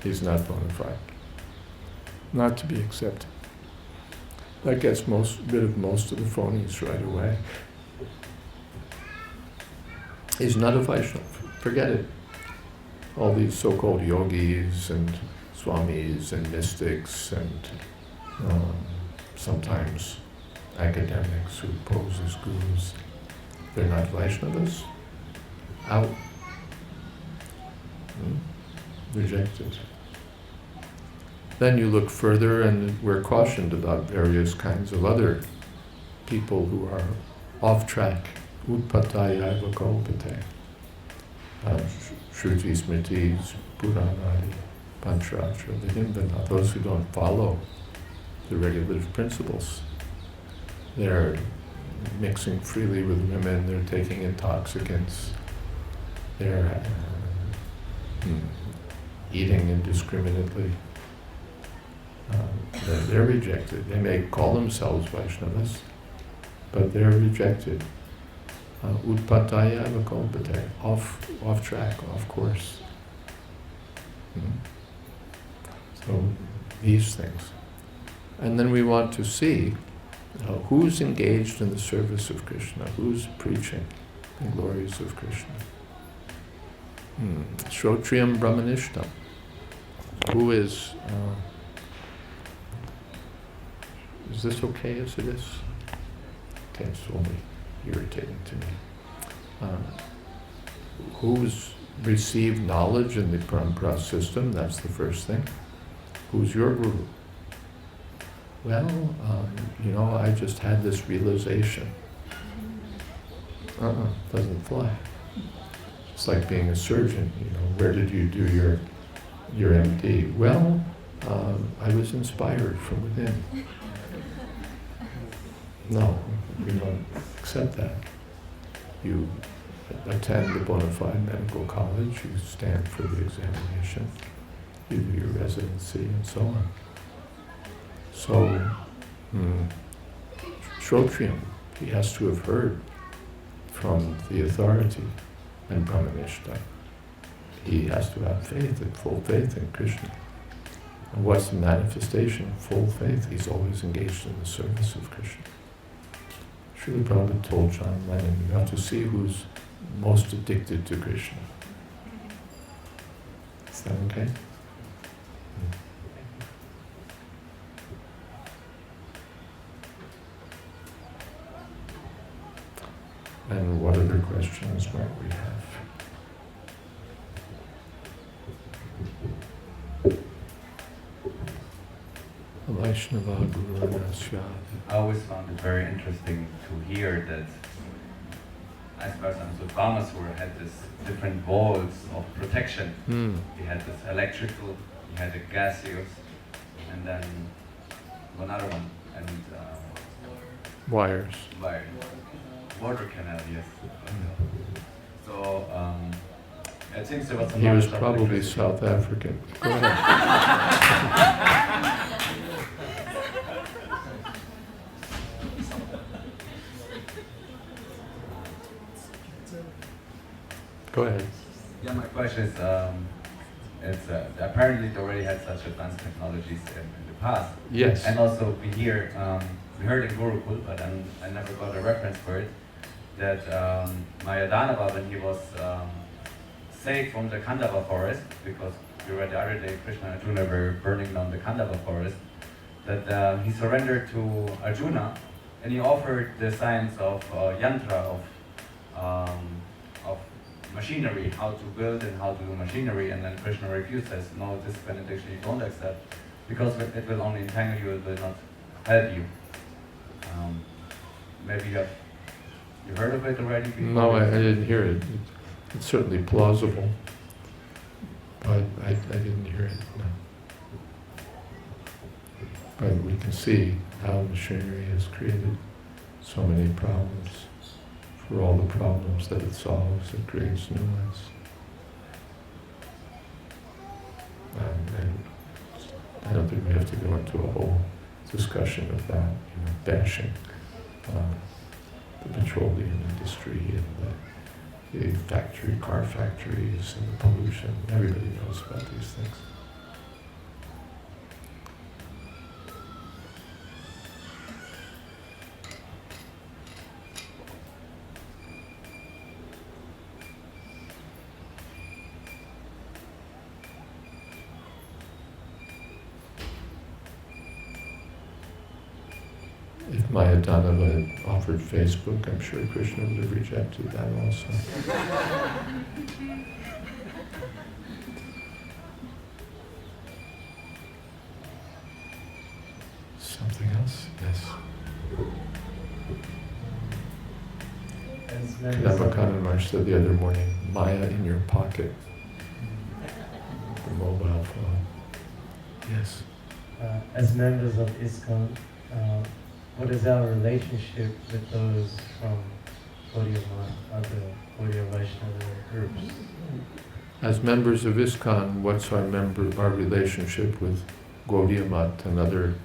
He's not bona fide. Not to be accepted. That gets rid of most of the phonies right away. He's not a Vaishnava. Forget it. All these so-called yogis and swamis and mystics and sometimes academics who pose as gurus. They're not Vaishnavas. Out. Rejected. Then you look further and we're cautioned about various kinds of other people who are off track. Utpataya vakalpate. Shruti smritis, puranadi, panchashra, vihindana. Those who don't follow the regulative principles. They're mixing freely with women, they're taking intoxicants, they're eating indiscriminately. They're rejected. They may call themselves Vaishnavas, but they're rejected. Utpataya vakalpate, off track, off course. So these things. And then we want to see who's engaged in the service of Krishna, who's preaching the glories of Krishna. Shrotriyam Brahmanishtam. Who is this okay as it is? Okay, it's only irritating to me. Who's received knowledge in the parampara system? That's the first thing. Who's your guru? Well, I just had this realization. Doesn't fly. It's like being a surgeon. Where did you do your MD? Well, I was inspired from within. No, we don't accept that. You attend the bona fide medical college, you stand for the examination, you do your residency, and so on. So, Shrotriyam, he has to have heard from the authority and Brahmanishta. He has to have faith, full faith in Krishna. And what's the manifestation of full faith? He's always engaged in the service of Krishna. Srila Prabhupada told John Lennon, you have to see who's most addicted to Krishna. Is that okay? And what other questions might we have? Vaishnava Guru Nasya. I always found it very interesting to hear that, as far as I'm so Kamasur had this different walls of protection. He had this electrical, he had a gaseous, and then one other one, and Wires. Water canal, yes. So I think there was some. He was probably South African. Go ahead. Go ahead. Yeah, my question is, it's apparently they already had such advanced technologies in the past. Yes. And also we hear, we heard in Gurukul, but I never got a reference for it, that Mayadanava, when he was saved from the Khandava forest, because we read the other day Krishna and Arjuna were burning down the Khandava forest, that he surrendered to Arjuna and he offered the science of yantra, of machinery, how to build and how to do machinery, and then Krishna refused, says, no, this benediction you don't accept, because it will only entangle you, it will not help you. Maybe you heard of it already before? No, I didn't hear it. It's certainly plausible, but I didn't hear it, no. But we can see how machinery has created so many problems. For all the problems that it solves, it creates new ones. And I don't think we have to go into a whole discussion of that, bashing the petroleum industry and the car factories and the pollution. Everybody knows about these things. If Mayadanava had offered Facebook, I'm sure Krishna would have rejected that also. Something else? Yes. Kadambakana Maharaj said the other morning, Maya in your pocket. The mobile phone. Yes. As members of ISKCON, what is our relationship with those from Gaudiya Math, other Gaudiya Vaishnava groups? As members of ISKCON, what's our relationship with Gaudiya Math and other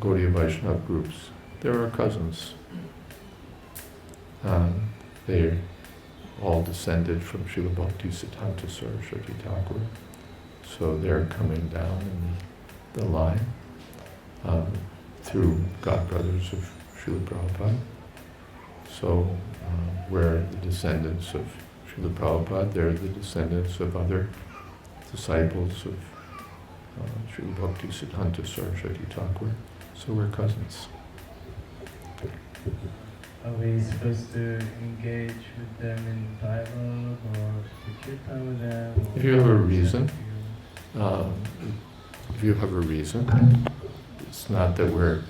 Gaudiya Vaishnava groups? They're our cousins. They're all descended from Srila Bhakti Siddhanta Saraswati Thakur. So they're coming down in the line through godbrothers of Srila Prabhupada. So we're the descendants of Srila Prabhupada, they're the descendants of other disciples of Srila Bhakti Siddhanta Saraswati Thakur. So we're cousins. Are we supposed to engage with them in dialogue or to kirtan with them? If you have a reason, it's not that we're,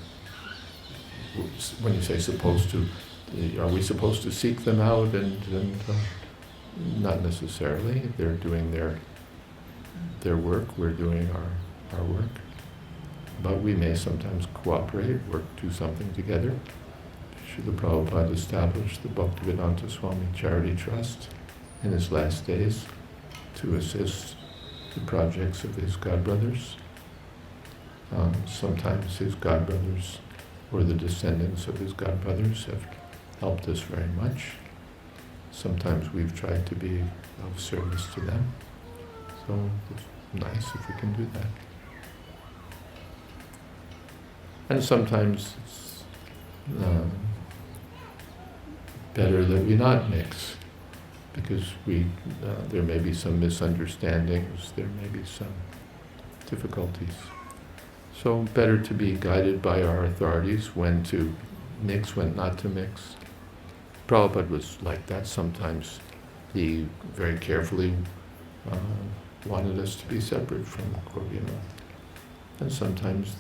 when you say supposed to, are we supposed to seek them out and not necessarily. They're doing their work, we're doing our work. But we may sometimes cooperate, do something together. Srila Prabhupada established the Bhaktivedanta Swami Charity Trust in his last days to assist the projects of his godbrothers. Sometimes his godbrothers or the descendants of his godbrothers have helped us very much. Sometimes we've tried to be of service to them. So it's nice if we can do that. And sometimes it's better that we not mix, because there may be some misunderstandings, there may be some difficulties. So better to be guided by our authorities when to mix, when not to mix. Prabhupada was like that. Sometimes he very carefully wanted us to be separate from Gaudiya Math. And sometimes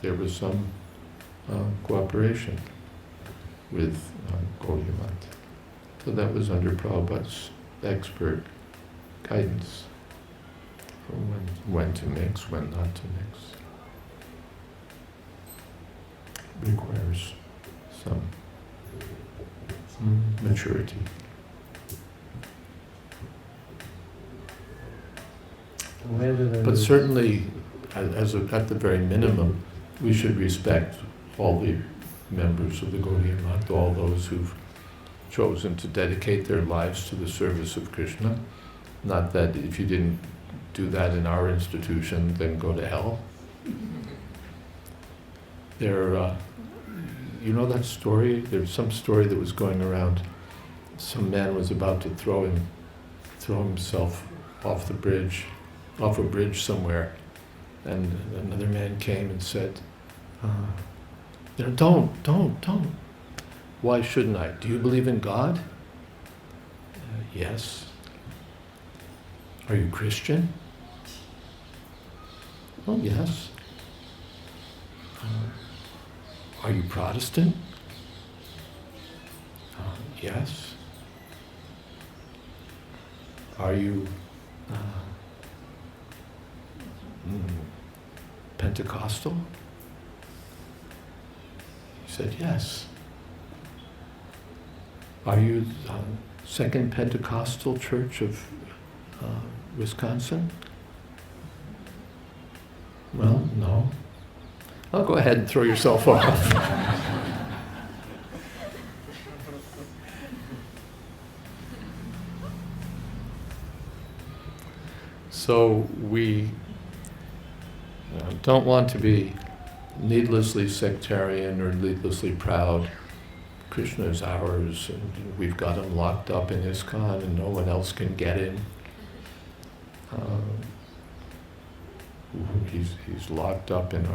there was some cooperation with Gaudiya Math. So that was under Prabhupada's expert guidance for when to mix, when not to mix. Requires some maturity. But certainly, at the very minimum, we should respect all the members of the Gaudiya Math, all those who've chosen to dedicate their lives to the service of Krishna. Not that if you didn't do that in our institution, then go to hell. You know that story? There's some story that was going around. Some man was about to throw himself off a bridge somewhere, and another man came and said, don't. Why shouldn't I? Do you believe in God? Yes. Are you Christian? Oh, yes. Are you Protestant? Yes. Are you Pentecostal? He said, yes. Are you Second Pentecostal Church of Wisconsin? Well, no. I'll go ahead and throw yourself off. So we don't want to be needlessly sectarian or needlessly proud. Krishna is ours, and we've got him locked up in ISKCON, and no one else can get him. He's locked up in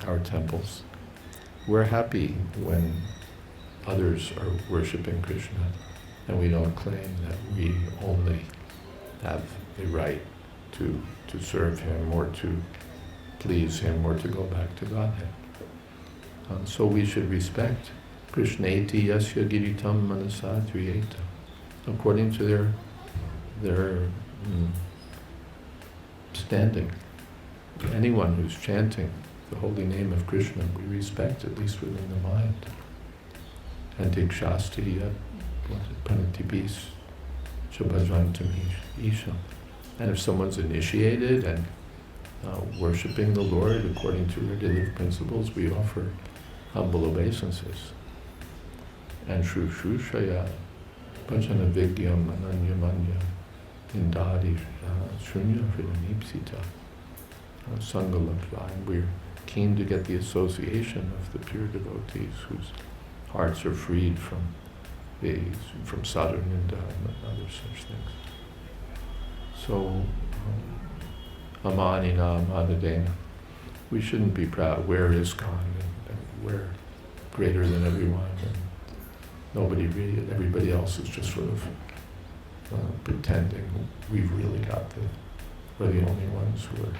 our temples. we're happy when others are worshipping Krishna, and we don't claim that we only have the right to serve him or to please him or to go back to Godhead. So we should respect Krishneti yasya giritam manasa triyeta, according to their standing. Anyone who's chanting the holy name of Krishna, we respect, at least within the mind. And dikshasti pranatibis shabhajantam isham. And if someone's initiated and worshipping the Lord according to regular principles, we offer humble obeisances. And shushushaya bhajana vigyam ananyamanya indadi shunya hridanipsita sangalabhya. And we're keen to get the association of the pure devotees whose hearts are freed from sadhana and other such things. So, amanina amanadena. We shouldn't be proud. We're ISKCON and we're greater than everyone, and everybody else is just sort of pretending. We've really we're the only ones who are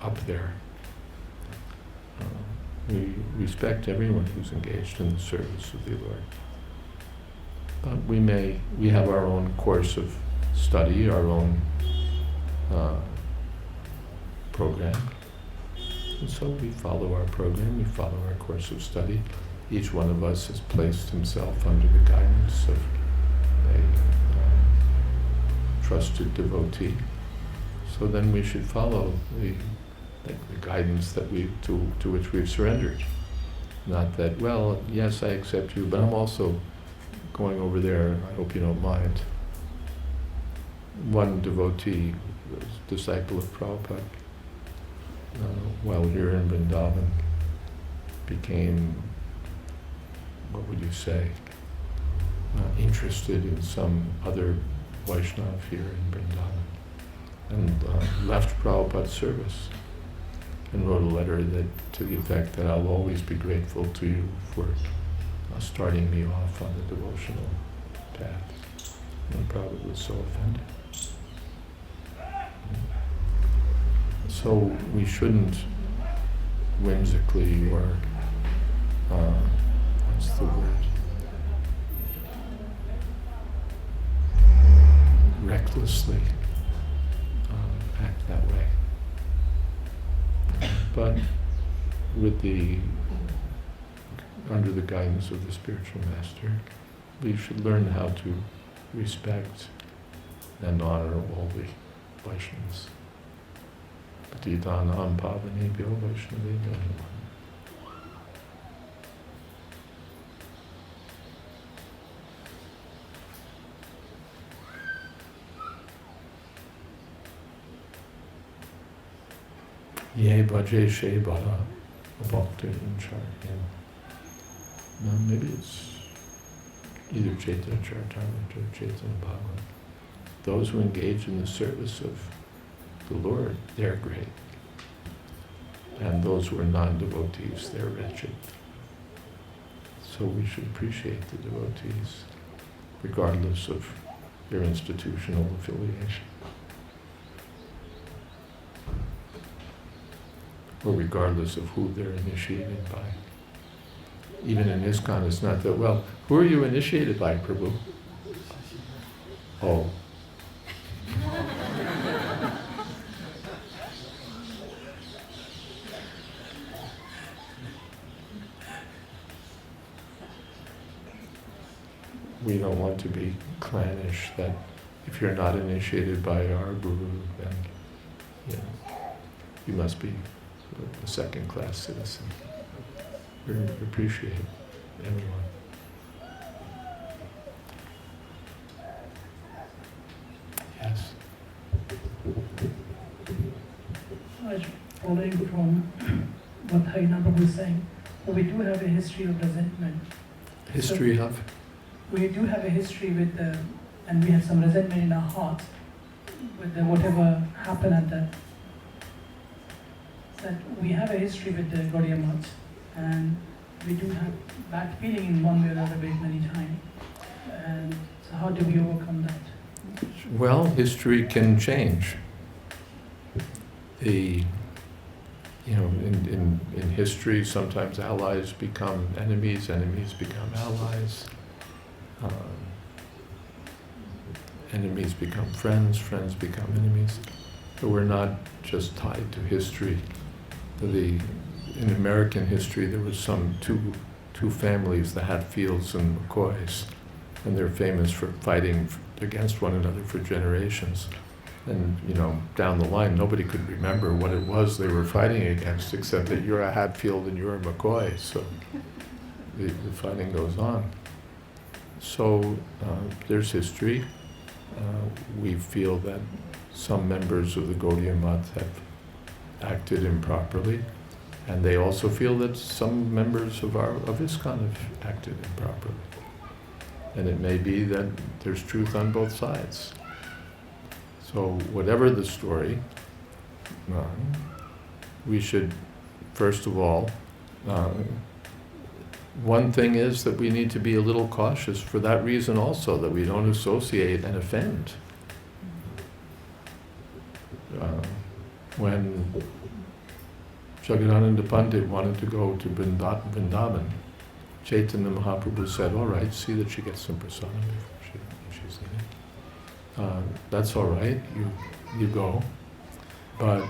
up there. We respect everyone who's engaged in the service of the Lord. But we have our own course of study, our own program. And so we follow our program, we follow our course of study. Each one of us has placed himself under the guidance of a trusted devotee. So then we should follow the guidance that to which we've surrendered. Not that, well, yes, I accept you, but I'm also going over there, I hope you don't mind. One devotee, disciple of Prabhupada, while here in Vrindavan, became, what would you say, interested in some other Vaishnava here in Vrindavan, and left Prabhupada's service and wrote a letter to the effect that I'll always be grateful to you for starting me off on the devotional path. And Prabhupada was so offended. So we shouldn't whimsically or, what's the word? Recklessly act that way. But under the guidance of the spiritual master, we should learn how to respect and honor all the Vaishnavas. Patitanam pavanebhyo Vaishnavebhyo namaha. Ye bhaje she bala bhakti incharya. Now maybe it's either Chaitanya Charitamrita or Chaitanya Bhagavan. Those who engage in the service of the Lord, they're great. And those who are non-devotees, they're wretched. So we should appreciate the devotees, regardless of their institutional affiliation. Or regardless of who they're initiated by. Even in ISKCON, it's not that, well, who are you initiated by, Prabhu? Oh. We don't want to be clannish that if you're not initiated by our guru, then you must be a second-class citizen. We appreciate everyone. Yes. Following from what Harinam Prabhu was saying, we do have a history of resentment. History of? We do have a history with and we have some resentment in our hearts with whatever happened at that we have a history with the Gaudiya Maths, and we do have bad feeling in one way or other way many times. And so how do we overcome that? Well, history can change. In history, sometimes allies become enemies, enemies become allies, enemies become friends, friends become enemies. But we're not just tied to history. In American history, there was two families, the Hatfields and McCoys, and they're famous for fighting against one another for generations. And, down the line, nobody could remember what it was they were fighting against, except that you're a Hatfield and you're a McCoy, so the fighting goes on. So there's history. We feel that some members of the Gaudiya Math have acted improperly, and they also feel that some members of ISKCON have acted improperly. And it may be that there's truth on both sides. So whatever the story, we should, first of all, one thing is that we need to be a little cautious for that reason also, that we don't associate and offend. When Jagadananda Pandit wanted to go to Vrindavan, Chaitanya Mahaprabhu said, all right, see that she gets some prasadam before she's leaving. That's all right, you go. But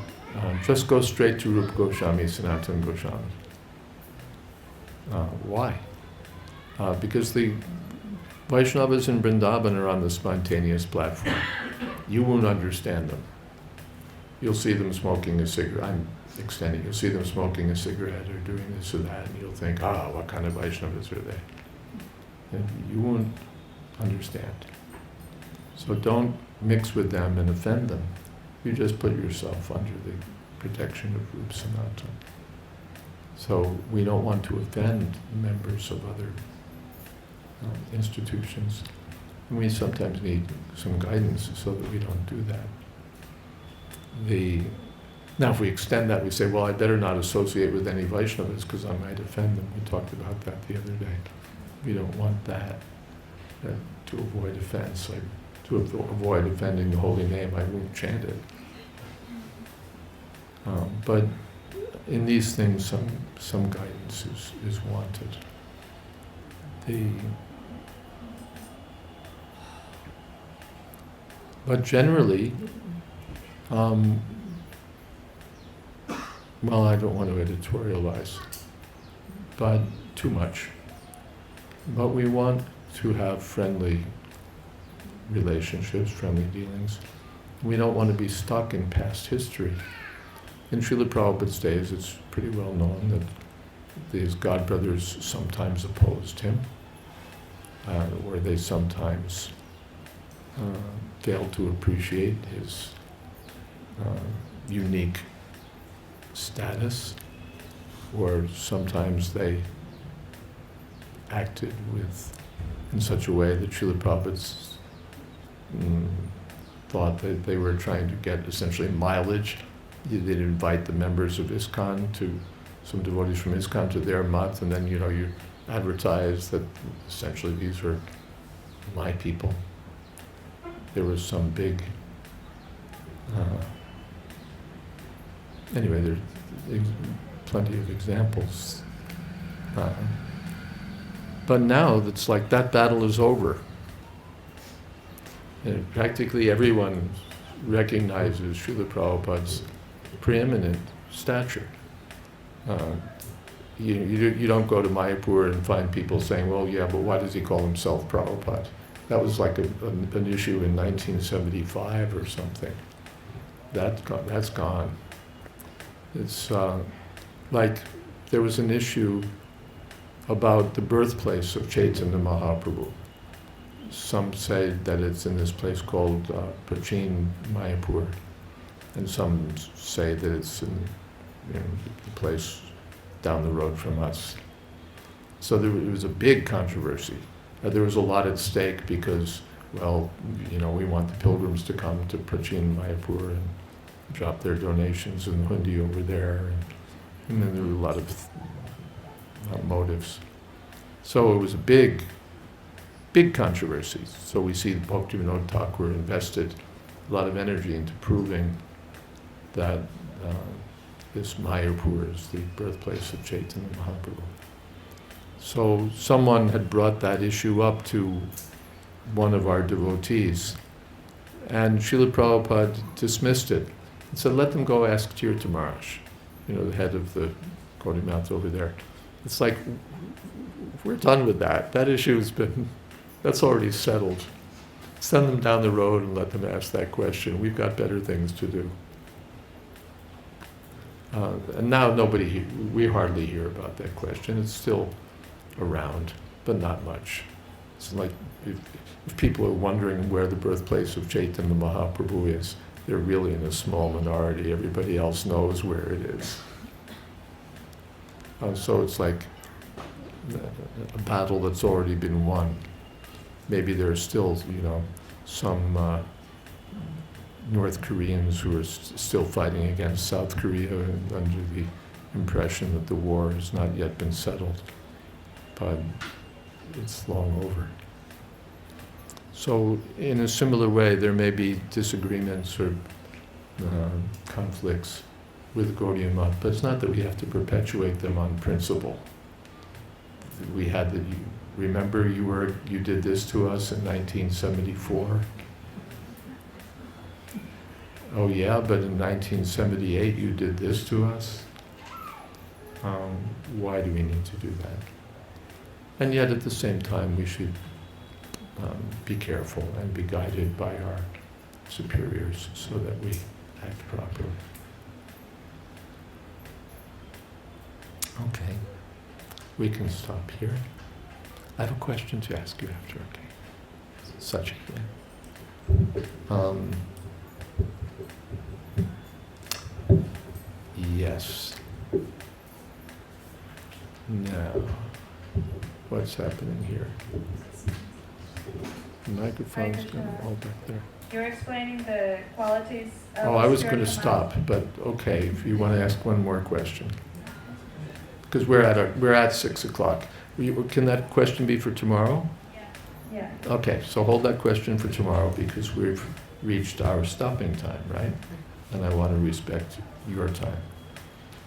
just go straight to Rupa Goswami, Sanatana Goswami. Why? Because the Vaishnavas in Vrindavan are on the spontaneous platform. You won't understand them. You'll see them smoking a cigarette. I'm extending. You'll see them smoking a cigarette or doing this or that, and you'll think, what kind of Vaishnavas are they? And you won't understand. So don't mix with them and offend them. You just put yourself under the protection of Rupa Sanatana. So we don't want to offend members of other institutions. And we sometimes need some guidance so that we don't do that. Now if we extend that, we say, well, I better not associate with any Vaishnavas because I might offend them. We talked about that the other day. We don't want that. To avoid offense, to avoid offending the holy name, I won't chant it. But in these things, some guidance is wanted. But generally, well, I don't want to editorialize, but too much. But we want to have friendly relationships, friendly dealings. We don't want to be stuck in past history. In Srila Prabhupada's days, it's pretty well known that these godbrothers sometimes opposed him, or they sometimes failed to appreciate his unique status, or sometimes they acted in such a way that Srila Prabhupada thought that they were trying to get essentially mileage. They'd invite the members of ISKCON some devotees from ISKCON to their mat, and then you advertise that essentially these are my people. There was some big anyway, there's plenty of examples. But now it's like that battle is over. And practically everyone recognizes Srila Prabhupada's preeminent stature. You don't go to Mayapur and find people saying, well, yeah, but why does he call himself Prabhupada? That was like an issue in 1975 or something. That's gone. It's like there was an issue about the birthplace of Chaitanya Mahaprabhu. Some say that it's in this place called Prachin Mayapur, and some say that it's in the place down the road from us. So there was a big controversy. There was a lot at stake because, well, we want the pilgrims to come to Prachin Mayapur and drop their donations in the hundi over there, and then there were a lot of motives. So it was a big controversy. So we see that Bhaktivinoda Thakur invested a lot of energy into proving that this Mayapur is the birthplace of Chaitanya Mahaprabhu. So someone had brought that issue up to one of our devotees, and Srila Prabhupada dismissed it and said, let them go ask Tirtha Maharaj, the head of the Gaudiya Math over there. It's like, we're done with that. That issue's that's already settled. Send them down the road and let them ask that question. We've got better things to do. And now we hardly hear about that question. It's still around, but not much. It's like if people are wondering where the birthplace of Chaitanya Mahaprabhu is, they're really in a small minority. Everybody else knows where it is. So it's like a battle that's already been won. Maybe there's still, some North Koreans who are still fighting against South Korea and under the impression that the war has not yet been settled, but it's long over. So in a similar way, there may be disagreements or conflicts with Gaudiya Math, but it's not that we have to perpetuate them on principle. We had remember you did this to us in 1974? Oh yeah, but in 1978 you did this to us? Why do we need to do that? And yet at the same time we should be careful and be guided by our superiors so that we act properly. Okay, we can stop here. I have a question to ask you after, okay? Such a yes. Now, what's happening here? The microphone's going all back there. You're explaining the qualities of Oh, I was going to spiritual stop, but okay, if you want to ask one more question. Because we're at 6 o'clock. Can that question be for tomorrow? Yeah. Okay, so hold that question for tomorrow because we've reached our stopping time, right? And I want to respect your time.